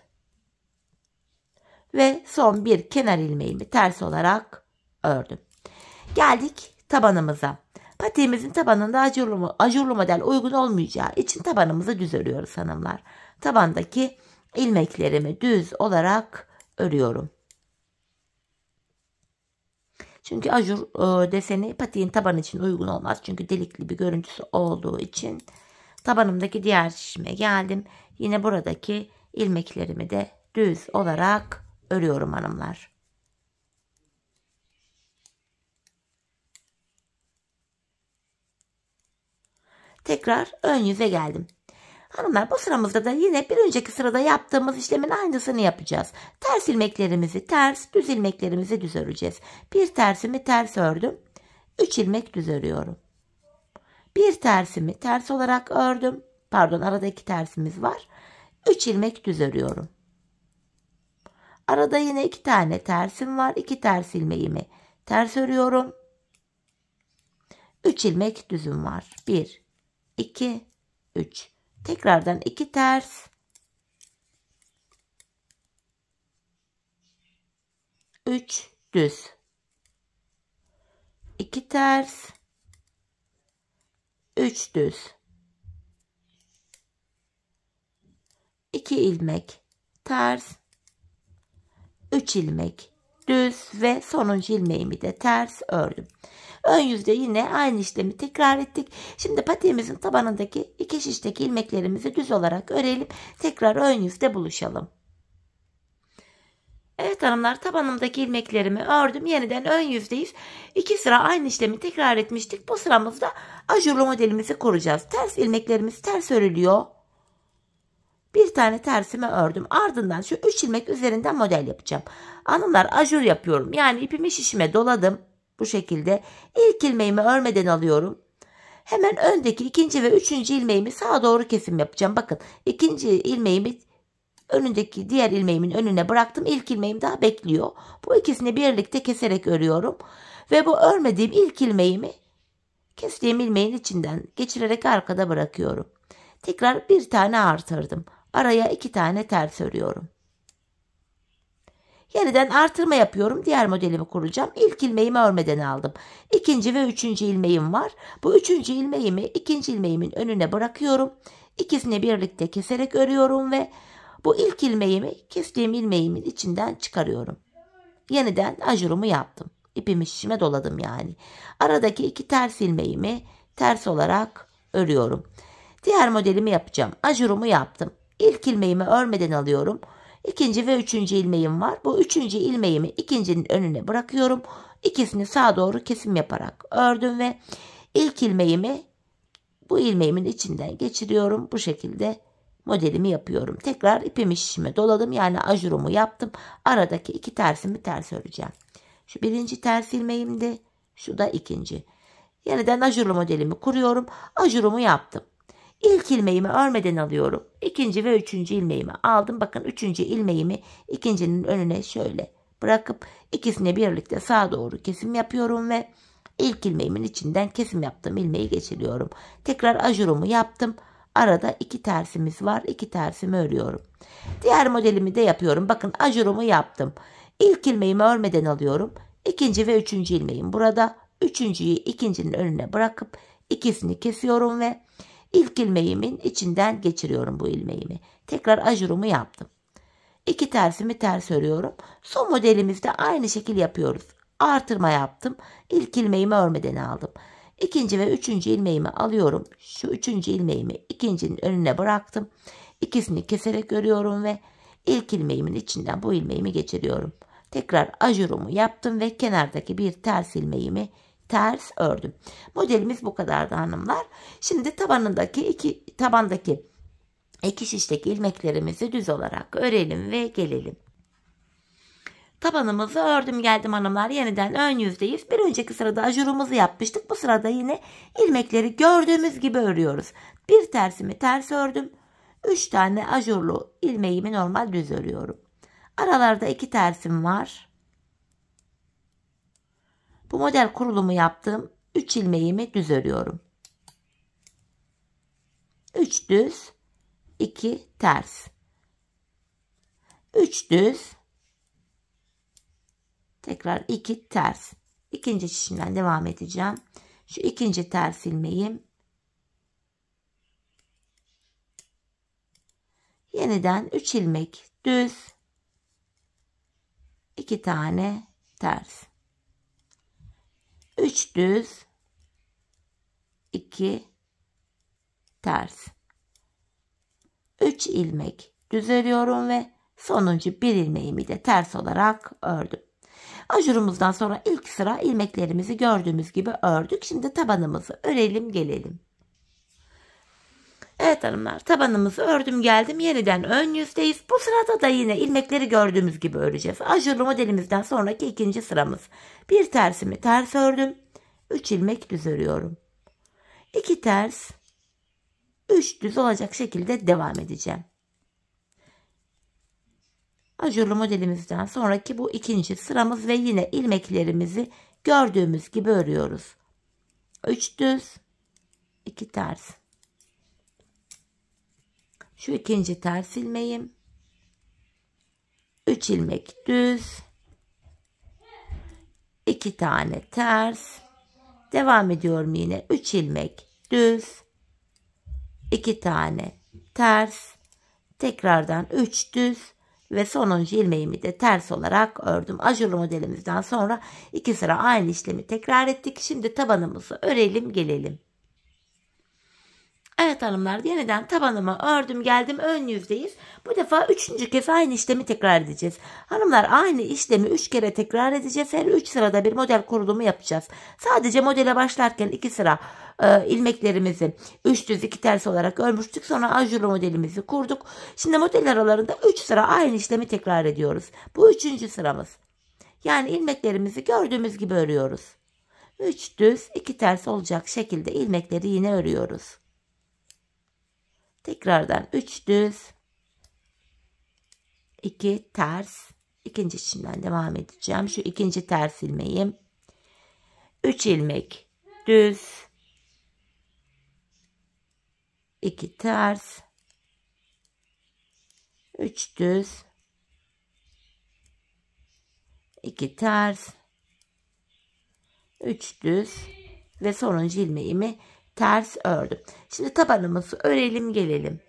ve son bir kenar ilmeğimi ters olarak ördüm. Geldik tabanımıza. Patiğimizin tabanında ajurlu model uygun olmayacağı için tabanımızı düz örüyoruz hanımlar. Tabandaki ilmeklerimi düz olarak örüyorum. Çünkü ajur deseni patiğin tabanı için uygun olmaz. Çünkü delikli bir görüntüsü olduğu için. Tabanımdaki diğer şişime geldim. Yine buradaki ilmeklerimi de düz olarak örüyorum hanımlar. Tekrar ön yüze geldim. Hanımlar, bu sıramızda da yine bir önceki sırada yaptığımız işlemin aynısını yapacağız. Ters ilmeklerimizi ters, düz ilmeklerimizi düz öreceğiz. Bir tersimi ters ördüm. 3 ilmek düz örüyorum. Bir tersimi ters olarak ördüm. Pardon, arada 2 tersimiz var. 3 ilmek düz örüyorum. Arada yine 2 tane tersim var. 2 ters ilmeğimi ters örüyorum. 3 ilmek düzüm var. 1, 2, 3. Tekrardan 2 ters. 3 düz. 2 ters. 3 düz. 2 ilmek ters. 3 ilmek düz ve sonuncu ilmeğimi de ters ördüm. Ön yüzde yine aynı işlemi tekrar ettik. Şimdi patiğimizin tabanındaki 2 şişteki ilmeklerimizi düz olarak örelim. Tekrar ön yüzde buluşalım. Evet hanımlar, tabanımdaki ilmeklerimi ördüm. Yeniden ön yüzdeyiz. 2 sıra aynı işlemi tekrar etmiştik. Bu sıramızda ajurlu modelimizi kuracağız. Ters ilmeklerimiz ters örülüyor. Bir tane tersimi ördüm. Ardından şu 3 ilmek üzerinden model yapacağım. Hanımlar, ajur yapıyorum. Yani ipimi şişime doladım. Bu şekilde ilk ilmeğimi örmeden alıyorum. Hemen öndeki ikinci ve üçüncü ilmeğimi sağa doğru kesim yapacağım. Bakın ikinci ilmeğimi önündeki diğer ilmeğimin önüne bıraktım. İlk ilmeğim daha bekliyor. Bu ikisini birlikte keserek örüyorum. Ve bu örmediğim ilk ilmeğimi kestiğim ilmeğin içinden geçirerek arkada bırakıyorum. Tekrar bir tane artırdım. Araya 2 tane ters örüyorum. Yeniden artırma yapıyorum. Diğer modelimi kuracağım. İlk ilmeğimi örmeden aldım. İkinci ve üçüncü ilmeğim var. Bu üçüncü ilmeğimi ikinci ilmeğimin önüne bırakıyorum. İkisini birlikte keserek örüyorum ve bu ilk ilmeğimi kestiğim ilmeğimin içinden çıkarıyorum. Yeniden ajurumu yaptım. İpimi şişime doladım yani. Aradaki 2 ters ilmeğimi ters olarak örüyorum. Diğer modelimi yapacağım. Ajurumu yaptım. İlk ilmeğimi örmeden alıyorum. İkinci ve üçüncü ilmeğim var. Bu üçüncü ilmeğimi ikincinin önüne bırakıyorum. İkisini sağa doğru kesim yaparak ördüm ve ilk ilmeğimi bu ilmeğimin içinden geçiriyorum. Bu şekilde modelimi yapıyorum. Tekrar ipimi şişime doladım. Yani ajurumu yaptım. Aradaki 2 tersimi ters öreceğim. Şu birinci ters ilmeğimdi. Şu da ikinci. Yeniden ajurlu modelimi kuruyorum. Ajurumu yaptım. İlk ilmeğimi örmeden alıyorum. İkinci ve üçüncü ilmeğimi aldım. Bakın üçüncü ilmeğimi ikincinin önüne şöyle bırakıp ikisini birlikte sağa doğru kesim yapıyorum ve ilk ilmeğimin içinden kesim yaptığım ilmeği geçiriyorum. Tekrar ajurumu yaptım. Arada 2 tersimiz var. 2 tersimi örüyorum. Diğer modelimi de yapıyorum. Bakın ajurumu yaptım. İlk ilmeğimi örmeden alıyorum. İkinci ve üçüncü ilmeğim burada. Üçüncüyü ikincinin önüne bırakıp ikisini kesiyorum ve ilk ilmeğimin içinden geçiriyorum bu ilmeğimi. Tekrar ajurumu yaptım. 2 tersimi ters örüyorum. Son modelimizde aynı şekil yapıyoruz. Artırma yaptım. İlk ilmeğimi örmeden aldım. İkinci ve üçüncü ilmeğimi alıyorum. Şu üçüncü ilmeğimi ikincinin önüne bıraktım. İkisini keserek örüyorum ve ilk ilmeğimin içinden bu ilmeğimi geçiriyorum. Tekrar ajurumu yaptım ve kenardaki bir ters ilmeğimi ters ördüm. Modelimiz bu kadardı hanımlar. Şimdi tabandaki iki şişteki ilmeklerimizi düz olarak örelim ve gelelim. Tabanımızı ördüm geldim hanımlar. Yeniden ön yüzdeyiz. Bir önceki sırada ajurumuzu yapmıştık. Bu sırada yine ilmekleri gördüğümüz gibi örüyoruz. Bir tersimi ters ördüm. 3 tane ajurlu ilmeğimi normal düz örüyorum. Aralarda 2 tersim var. Bu model kurulumu yaptığım 3 ilmeğimi düz örüyorum. 3 düz, 2 ters. 3 düz, tekrar 2 ters. İkinci şişimden devam edeceğim. Şu ikinci ters ilmeğim. Yeniden 3 ilmek düz, 2 tane ters. 3 düz, 2 ters. 3 ilmek düz örüyorum ve sonuncu bir ilmeğimi de ters olarak ördüm. Ajurumuzdan sonra ilk sıra ilmeklerimizi gördüğümüz gibi ördük. Şimdi tabanımızı örelim gelelim. Evet hanımlar, tabanımızı ördüm geldim. Yeniden ön yüzdeyiz. Bu sırada da yine ilmekleri gördüğümüz gibi öreceğiz. Ajurlu modelimizden sonraki ikinci sıramız. Bir tersimi ters ördüm. 3 ilmek düz örüyorum. 2 ters, 3 düz olacak şekilde devam edeceğim. Ajurlu modelimizden sonraki bu ikinci sıramız ve yine ilmeklerimizi gördüğümüz gibi örüyoruz. 3 düz, 2 ters. Şu ikinci ters ilmeğim. 3 ilmek düz. 2 tane ters. Devam ediyorum yine. 3 ilmek düz. 2 tane ters. Tekrardan 3 düz. Ve sonuncu ilmeğimi de ters olarak ördüm. Ajurlu modelimizden sonra 2 sıra aynı işlemi tekrar ettik. Şimdi tabanımızı örelim gelelim. Evet hanımlar, yeniden tabanımı ördüm geldim, ön yüzdeyiz. Bu defa 3. kez aynı işlemi tekrar edeceğiz. Hanımlar, aynı işlemi 3 kere tekrar edeceğiz. Her 3 sırada bir model kurulumu yapacağız. Sadece modele başlarken 2 sıra ilmeklerimizi 3 düz 2 ters olarak örmüştük. Sonra ajurlu modelimizi kurduk. Şimdi model aralarında 3 sıra aynı işlemi tekrar ediyoruz. Bu 3. sıramız. Yani ilmeklerimizi gördüğümüz gibi örüyoruz. 3 düz 2 ters olacak şekilde ilmekleri yine örüyoruz. Tekrardan 3 düz 2 ters, ikinci şişimden devam edeceğim. Şu ikinci ters ilmeğim, 3 ilmek düz, 2 ters, 3 düz, 2 ters, 3 düz ve sonuncu ilmeğimi ters ördüm. Şimdi tabanımızı örelim gelelim.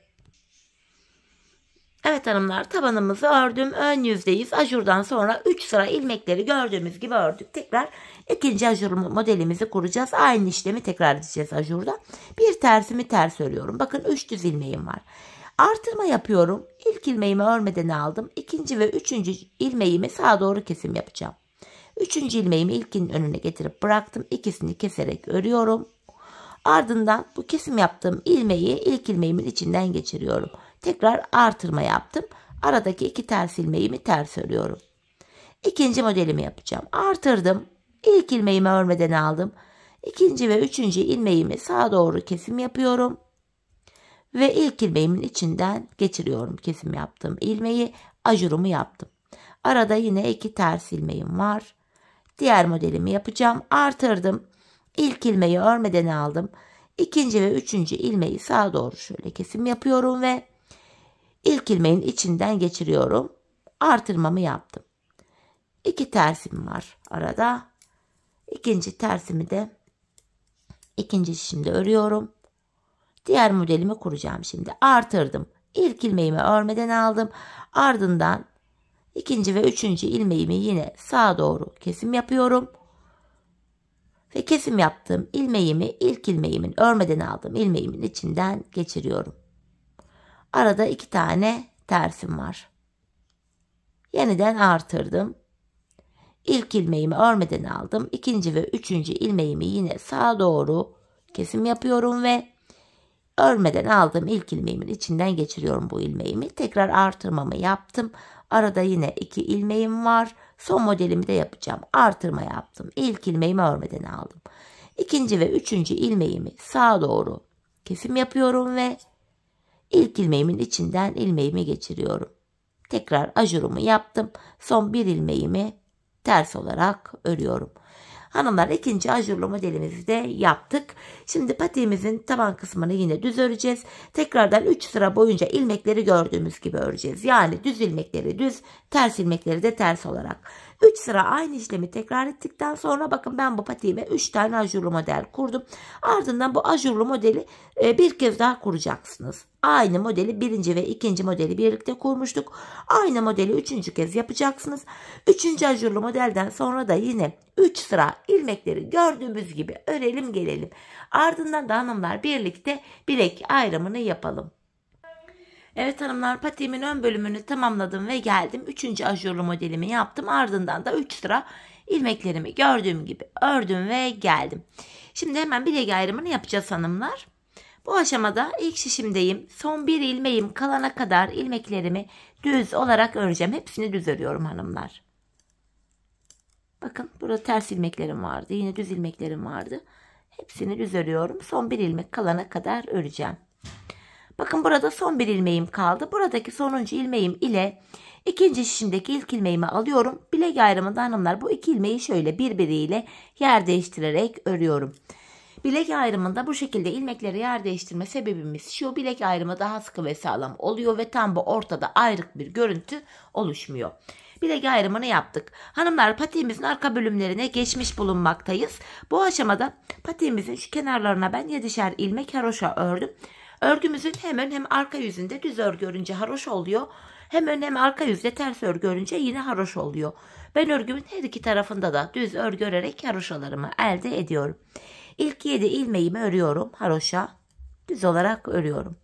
Evet hanımlar, tabanımızı ördüm. Ön yüzdeyiz. Ajurdan sonra 3 sıra ilmekleri gördüğümüz gibi ördük. Tekrar ikinci ajur modelimizi kuracağız. Aynı işlemi tekrar edeceğiz ajurda. Bir tersimi ters örüyorum. Bakın 3 düz ilmeğim var. Artırma yapıyorum. İlk ilmeğimi örmeden aldım. İkinci ve üçüncü ilmeğimi sağa doğru kesim yapacağım. Üçüncü ilmeğimi ilkinin önüne getirip bıraktım. İkisini keserek örüyorum. Ardından bu kesim yaptığım ilmeği ilk ilmeğimin içinden geçiriyorum. Tekrar artırma yaptım. Aradaki 2 ters ilmeğimi ters örüyorum. İkinci modelimi yapacağım. Artırdım. İlk ilmeğimi örmeden aldım. İkinci ve üçüncü ilmeğimi sağa doğru kesim yapıyorum. Ve ilk ilmeğimin içinden geçiriyorum kesim yaptığım ilmeği. Ajurumu yaptım. Arada yine 2 ters ilmeğim var. Diğer modelimi yapacağım. Artırdım. İlk ilmeği örmeden aldım. İkinci ve üçüncü ilmeği sağa doğru şöyle kesim yapıyorum ve ilk ilmeğin içinden geçiriyorum. Artırmamı yaptım. 2 tersim var arada. İkinci tersimi de ikinci şişimde örüyorum. Diğer modelimi kuracağım şimdi. Artırdım. İlk ilmeğimi örmeden aldım. Ardından ikinci ve üçüncü ilmeğimi yine sağa doğru kesim yapıyorum. Ve kesim yaptığım ilmeğimi ilk ilmeğimin örmeden aldığım ilmeğimin içinden geçiriyorum. Arada 2 tane tersim var. Yeniden artırdım. İlk ilmeğimi örmeden aldım. İkinci ve üçüncü ilmeğimi yine sağa doğru kesim yapıyorum ve örmeden aldığım ilk ilmeğimin içinden geçiriyorum bu ilmeğimi. Tekrar artırmamı yaptım. Arada yine 2 ilmeğim var. Son modelimi de yapacağım. Artırma yaptım. İlk ilmeğimi örmeden aldım. İkinci ve üçüncü ilmeğimi sağa doğru kesim yapıyorum ve ilk ilmeğimin içinden ilmeğimi geçiriyorum. Tekrar ajurumu yaptım. Son bir ilmeğimi ters olarak örüyorum. Hanımlar, ikinci ajurlu modelimizi de yaptık. Şimdi patiğimizin taban kısmını yine düz öreceğiz. Tekrardan 3 sıra boyunca ilmekleri gördüğümüz gibi öreceğiz. Yani düz ilmekleri düz, ters ilmekleri de ters olarak. 3 sıra aynı işlemi tekrar ettikten sonra bakın ben bu patiğime 3 tane ajurlu model kurdum. Ardından bu ajurlu modeli bir kez daha kuracaksınız. Aynı modeli birinci ve ikinci modeli birlikte kurmuştuk. Aynı modeli üçüncü kez yapacaksınız. Üçüncü ajurlu modelden sonra da yine 3 sıra ilmekleri gördüğümüz gibi örelim gelelim. Ardından da hanımlar birlikte bilek ayrımını yapalım. Evet hanımlar, patiğimin ön bölümünü tamamladım ve geldim. 3. ajurlu modelimi yaptım. Ardından da 3 sıra ilmeklerimi gördüğüm gibi ördüm ve geldim. Şimdi hemen bilek ayrımını yapacağız hanımlar. Bu aşamada ilk şişimdeyim. Son bir ilmeğim kalana kadar ilmeklerimi düz olarak öreceğim. Hepsini düz örüyorum hanımlar. Bakın burada ters ilmeklerim vardı. Yine düz ilmeklerim vardı. Hepsini düz örüyorum. Son bir ilmek kalana kadar öreceğim. Bakın burada son bir ilmeğim kaldı. Buradaki sonuncu ilmeğim ile ikinci şişimdeki ilk ilmeğimi alıyorum. Bilek ayrımında hanımlar bu iki ilmeği şöyle birbiriyle yer değiştirerek örüyorum. Bilek ayrımında bu şekilde ilmekleri yer değiştirme sebebimiz şu: bilek ayrımı daha sıkı ve sağlam oluyor ve tam bu ortada ayrık bir görüntü oluşmuyor. Bilek ayrımını yaptık. Hanımlar, patiğimizin arka bölümlerine geçmiş bulunmaktayız. Bu aşamada patiğimizin şu kenarlarına ben 7'şer ilmek haroşa ördüm. Örgümüzün hem ön hem arka yüzünde düz örgü örünce haroş oluyor. Hem ön hem arka yüzde ters örgü örünce yine haroş oluyor. Ben örgümün her iki tarafında da düz örgü örerek haroşalarımı elde ediyorum. İlk 7 ilmeğimi örüyorum haroşa. Düz olarak örüyorum.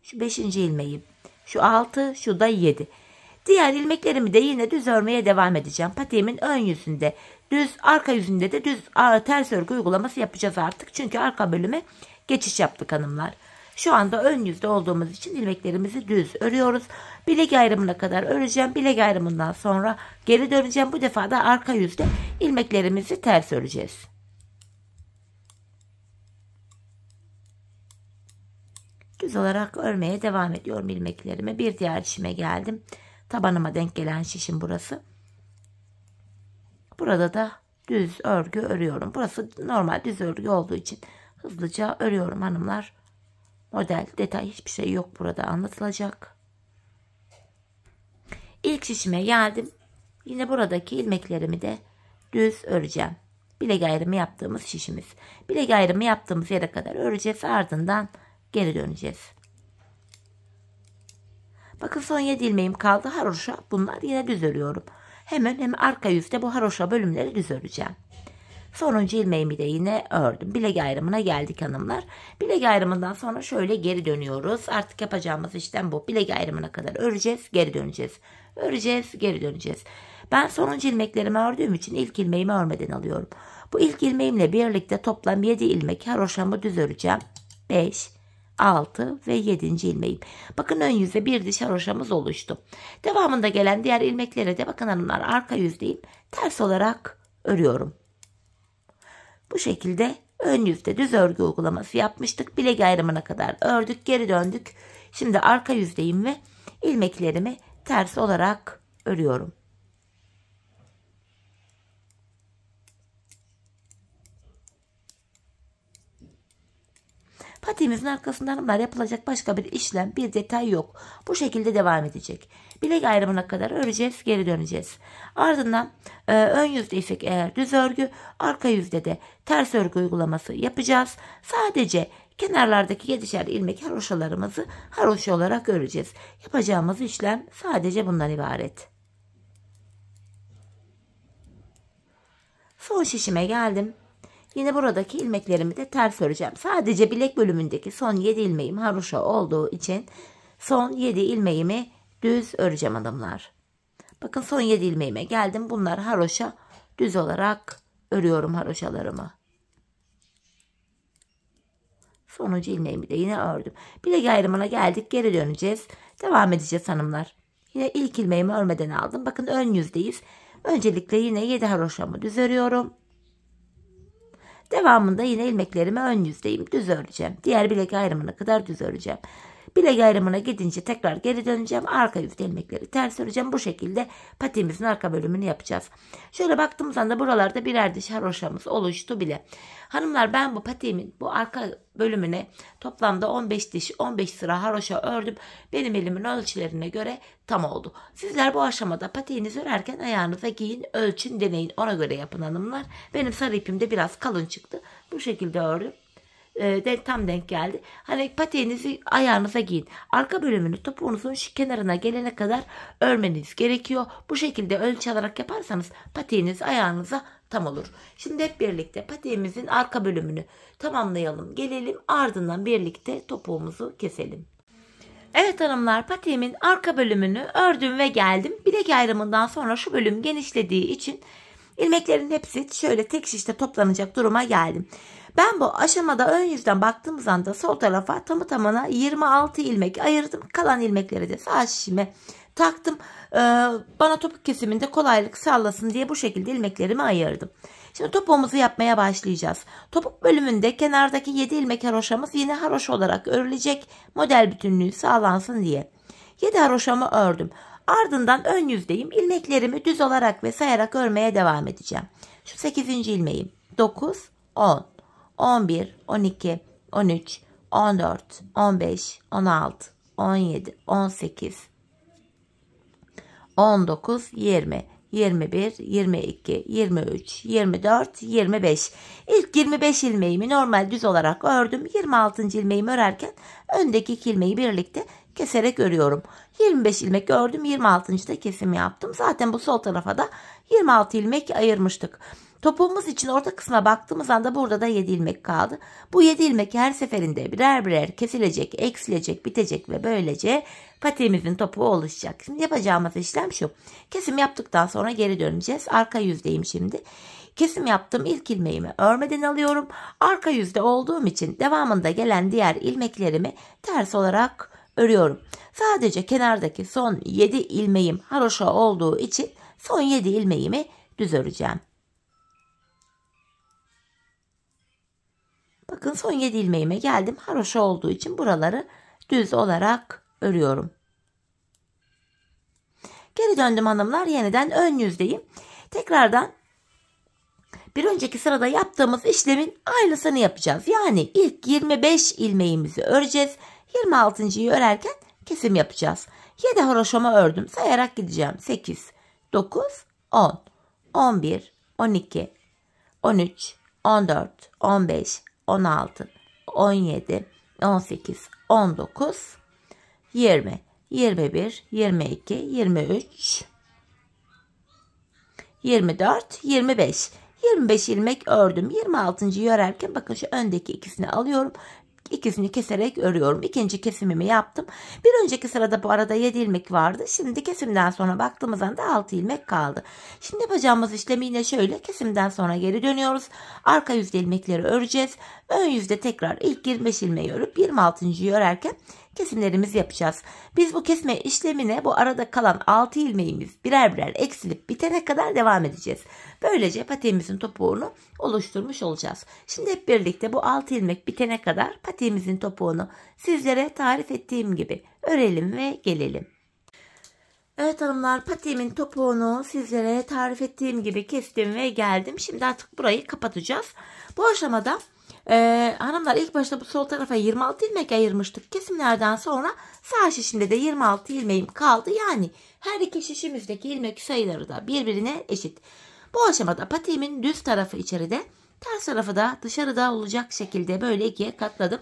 Şu 5. ilmeğim. Şu 6, şu da 7. Diğer ilmeklerimi de yine düz örmeye devam edeceğim. Patiğimin ön yüzünde düz, arka yüzünde de düz ters örgü uygulaması yapacağız artık. Çünkü arka bölüme geçiş yaptık hanımlar. Şu anda ön yüzde olduğumuz için ilmeklerimizi düz örüyoruz. Bilek ayrımına kadar öreceğim. Bilek ayrımından sonra geri döneceğim. Bu defa da arka yüzde ilmeklerimizi ters öreceğiz. düz olarak örmeye devam ediyorum ilmeklerimi. Bir diğer şişime geldim. Tabanıma denk gelen şişim burası. Burada da düz örgü örüyorum. Burası normal düz örgü olduğu için hızlıca örüyorum hanımlar. Model, detay hiçbir şey yok burada anlatılacak. İlk şişime geldim. Yine buradaki ilmeklerimi de düz öreceğim. Bilek ayrımı yaptığımız şişimiz. Bilek ayrımı yaptığımız yere kadar öreceğiz. Ardından geri döneceğiz. Bakın son 7 ilmeğim kaldı. Haroşa bunlar yine düz örüyorum. Hem arka yüzde bu haroşa bölümleri düz öreceğim. Sonuncu ilmeğimi de yine ördüm. Bilek ayrımına geldik hanımlar. Bilek ayrımından sonra şöyle geri dönüyoruz. Artık yapacağımız işlem bu. Bilek ayrımına kadar öreceğiz, geri döneceğiz. Öreceğiz, geri döneceğiz. Ben sonuncu ilmeklerimi ördüğüm için ilk ilmeğimi örmeden alıyorum. Bu ilk ilmeğimle birlikte toplam 7 ilmek haroşamı düz öreceğim. 5, 6 ve 7. ilmeğim. Bakın ön yüzde bir diş haroşamız oluştu. Devamında gelen diğer ilmekleri de bakın hanımlar arka yüzdeyim. Ters olarak örüyorum. Bu şekilde ön yüzde düz örgü uygulaması yapmıştık. Bilek ayrımına kadar ördük, geri döndük. Şimdi arka yüzdeyim ve ilmeklerimi ters olarak örüyorum. Patiğimizin arkasında hanımlar yapılacak başka bir işlem, bir detay yok. Bu şekilde devam edecek. Bilek ayrımına kadar öreceğiz, geri döneceğiz. Ardından ön yüzde isek eğer düz örgü, arka yüzde de ters örgü uygulaması yapacağız. Sadece kenarlardaki 7'şer ilmek haroşalarımızı haroşa olarak öreceğiz. Yapacağımız işlem sadece bundan ibaret. Son şişime geldim. Yine buradaki ilmeklerimi de ters öreceğim. Sadece bilek bölümündeki son 7 ilmeğim haroşa olduğu için son 7 ilmeğimi düz öreceğim hanımlar. Bakın son 7 ilmeğime geldim. Bunlar haroşa, düz olarak örüyorum haroşalarımı. Sonuncu ilmeğimi de yine ördüm. Bilek ayrımına geldik. Geri döneceğiz. Devam edeceğiz hanımlar. Yine ilk ilmeğimi örmeden aldım. Bakın ön yüzdeyiz. Öncelikle yine 7 haroşamı düz örüyorum. Devamında yine ilmeklerimi ön yüzdeyim. Düz öreceğim. Diğer bilek ayrımına kadar düz öreceğim. Bilek ayrımına gidince tekrar geri döneceğim. Arka yüzde ilmekleri ters öreceğim. Bu şekilde patiğimizin arka bölümünü yapacağız. Şöyle baktığımız anda buralarda birer diş haroşamız oluştu bile. Hanımlar ben bu patiğimin bu arka bölümüne toplamda 15 diş 15 sıra haroşa ördüm. Benim elimin ölçülerine göre tam oldu. Sizler bu aşamada patiğinizi örerken ayağınıza giyin, ölçün, deneyin. Ona göre yapın hanımlar. Benim sarı ipim de biraz kalın çıktı. Bu şekilde ördüm. Tam denk geldi. Hani patiğinizi ayağınıza giyin. Arka bölümünü topuğunuzun şu kenarına gelene kadar örmeniz gerekiyor. Bu şekilde ölçü alarak yaparsanız patiğiniz ayağınıza tam olur. Şimdi hep birlikte patiğimizin arka bölümünü tamamlayalım. Gelelim ardından birlikte topuğumuzu keselim. Evet hanımlar, patiğimin arka bölümünü ördüm ve geldim. Bilek ayrımından sonra şu bölüm genişlediği için ilmeklerin hepsi şöyle tek şişte toplanacak duruma geldim. Ben bu aşamada ön yüzden baktığımız anda sol tarafa tamı tamına 26 ilmek ayırdım. Kalan ilmekleri de sağ şişime taktım. Bana topuk kesiminde kolaylık sağlasın diye bu şekilde ilmeklerimi ayırdım. Şimdi topuğumuzu yapmaya başlayacağız. Topuk bölümünde kenardaki 7 ilmek haroşamız yine haroşa olarak örülecek. Model bütünlüğü sağlansın diye. 7 haroşamı ördüm. Ardından ön yüzdeyim. İlmeklerimi düz olarak ve sayarak örmeye devam edeceğim. Şu 8. ilmeğim. 9, 10, 11, 12, 13, 14, 15, 16, 17, 18, 19, 20, 21, 22, 23, 24, 25. İlk 25 ilmeğimi normal düz olarak ördüm. 26. ilmeğimi örerken öndeki 2 ilmeği birlikte keserek örüyorum. 25 ilmek ördüm. 26. da kesim yaptım. Zaten bu sol tarafa da 26 ilmek ayırmıştık. Topuğumuz için orta kısma baktığımız anda burada da 7 ilmek kaldı. Bu 7 ilmek her seferinde birer birer kesilecek, eksilecek, bitecek ve böylece patiğimizin topuğu oluşacak. Şimdi yapacağımız işlem şu. Kesim yaptıktan sonra geri döneceğiz. Arka yüzdeyim şimdi. Kesim yaptım. İlk ilmeğimi örmeden alıyorum. Arka yüzde olduğum için devamında gelen diğer ilmeklerimi ters olarak örüyorum. Sadece kenardaki son 7 ilmeğim haroşa olduğu için son 7 ilmeğimi düz öreceğim. Bakın son 7 ilmeğime geldim. Haroşa olduğu için buraları düz olarak örüyorum. Geri döndüm hanımlar. Yeniden ön yüzdeyim. Tekrardan bir önceki sırada yaptığımız işlemin aynısını yapacağız. Yani ilk 25 ilmeğimizi öreceğiz. 26.'yı örerken kesim yapacağız. 7 haroşama ördüm. Sayarak gideceğim. 8, 9, 10, 11, 12, 13, 14, 15, 16, 17, 18, 19, 20, 21, 22, 23, 24, 25. 25 ilmek ördüm. 26.'yı örerken bakın şu öndeki ikisini alıyorum. İkisini keserek örüyorum. İkinci kesimimi yaptım. Bir önceki sırada bu arada 7 ilmek vardı. Şimdi kesimden sonra baktığımız anda 6 ilmek kaldı. Şimdi yapacağımız işlemi yine şöyle. Kesimden sonra geri dönüyoruz. Arka yüzde ilmekleri öreceğiz. Ön yüzde tekrar ilk 25 ilmeği örüp 26.'yı örerken kesimlerimizi yapacağız. Biz bu kesme işlemine bu arada kalan 6 ilmeğimiz birer birer eksilip bitene kadar devam edeceğiz. Böylece patiğimizin topuğunu oluşturmuş olacağız. Şimdi hep birlikte bu 6 ilmek bitene kadar patiğimizin topuğunu sizlere tarif ettiğim gibi örelim ve gelelim. Evet hanımlar, patiğimin topuğunu sizlere tarif ettiğim gibi kestim ve geldim. Şimdi artık burayı kapatacağız. Bu aşamada hanımlar ilk başta bu sol tarafa 26 ilmek ayırmıştık. Kesimlerden sonra sağ şişimde de 26 ilmeğim kaldı. Yani her iki şişimizdeki ilmek sayıları da birbirine eşit. Bu aşamada patiğimin düz tarafı içeride, ters tarafı da dışarıda olacak şekilde böyle ikiye katladım.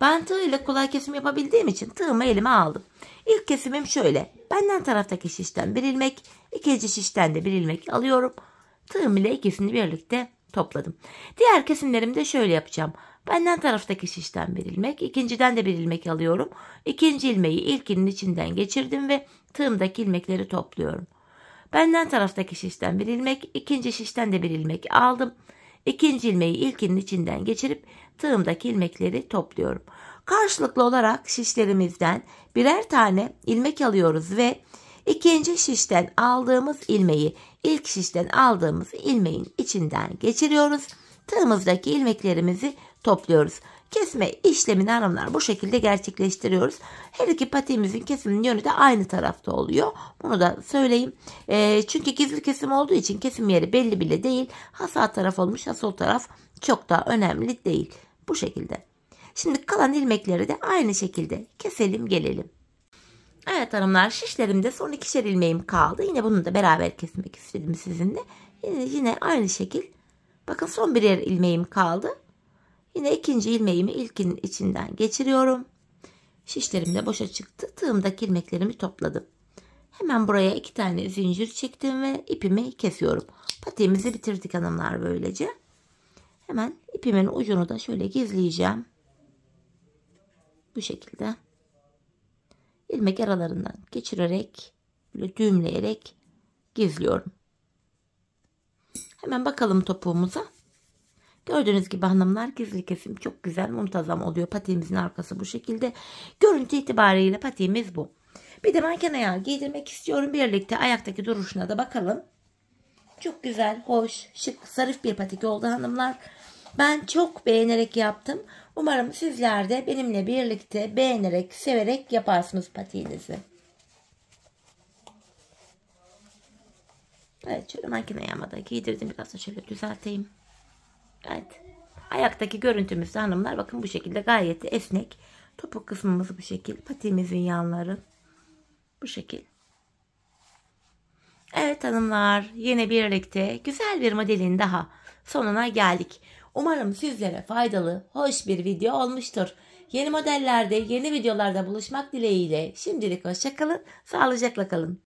Ben tığ ile kolay kesim yapabildiğim için tığımı elime aldım. İlk kesimim şöyle. Benden taraftaki şişten bir ilmek, ikinci şişten de bir ilmek alıyorum. Tığım ile ikisini birlikte topladım. Diğer kesimlerimde şöyle yapacağım. Benden taraftaki şişten bir ilmek, ikinciden de bir ilmek alıyorum. İkinci ilmeği ilkinin içinden geçirdim ve tığımdaki ilmekleri topluyorum. Benden taraftaki şişten bir ilmek, ikinci şişten de bir ilmek aldım. İkinci ilmeği ilkinin içinden geçirip tığımdaki ilmekleri topluyorum. Karşılıklı olarak şişlerimizden birer tane ilmek alıyoruz ve ikinci şişten aldığımız ilmeği ilk şişten aldığımız ilmeğin içinden geçiriyoruz. Tığımızdaki ilmeklerimizi topluyoruz. Kesme işlemini hanımlar bu şekilde gerçekleştiriyoruz. Her iki patiğimizin kesiminin yönü de aynı tarafta oluyor. Bunu da söyleyeyim. Çünkü gizli kesim olduğu için kesim yeri belli bile değil. Ha sağ taraf olmuş ha sol taraf çok da önemli değil. Bu şekilde. Şimdi kalan ilmekleri de aynı şekilde keselim gelelim. Evet hanımlar, şişlerimde son 2'şer ilmeğim kaldı. Yine bunu da beraber kesmek istedim sizinle. Yine aynı şekil. Bakın son birer ilmeğim kaldı. Yine ikinci ilmeğimi ilkinin içinden geçiriyorum. Şişlerim de boşa çıktı. Tığımdaki ilmeklerimi topladım. Hemen buraya 2 tane zincir çektim ve ipimi kesiyorum. Patiğimizi bitirdik hanımlar böylece. Hemen ipimin ucunu da şöyle gizleyeceğim. Bu şekilde. İlmek aralarından geçirerek, böyle düğümleyerek gizliyorum. Hemen bakalım topuğumuza. Gördüğünüz gibi hanımlar gizli kesim çok güzel, muntazam oluyor. Patiğimizin arkası bu şekilde. Görüntü itibariyle patiğimiz bu. Bir de manken ayağı giydirmek istiyorum. Birlikte ayaktaki duruşuna da bakalım. Çok güzel, hoş, şık, zarif bir patik oldu hanımlar. Ben çok beğenerek yaptım. Umarım sizler de benimle birlikte beğenerek, severek yaparsınız patiğinizi. Evet, şöyle manken ayağıma da giydirdim. Biraz da şöyle düzelteyim. Evet. Ayaktaki görüntümüz de hanımlar bakın bu şekilde gayet esnek. Topuk kısmımız bu şekil. Patiğimizin yanları bu şekil. Evet hanımlar, yine birlikte güzel bir modelin daha sonuna geldik. Umarım sizlere faydalı, hoş bir video olmuştur. Yeni modellerde, yeni videolarda buluşmak dileğiyle şimdilik hoşça kalın, sağlıcakla kalın.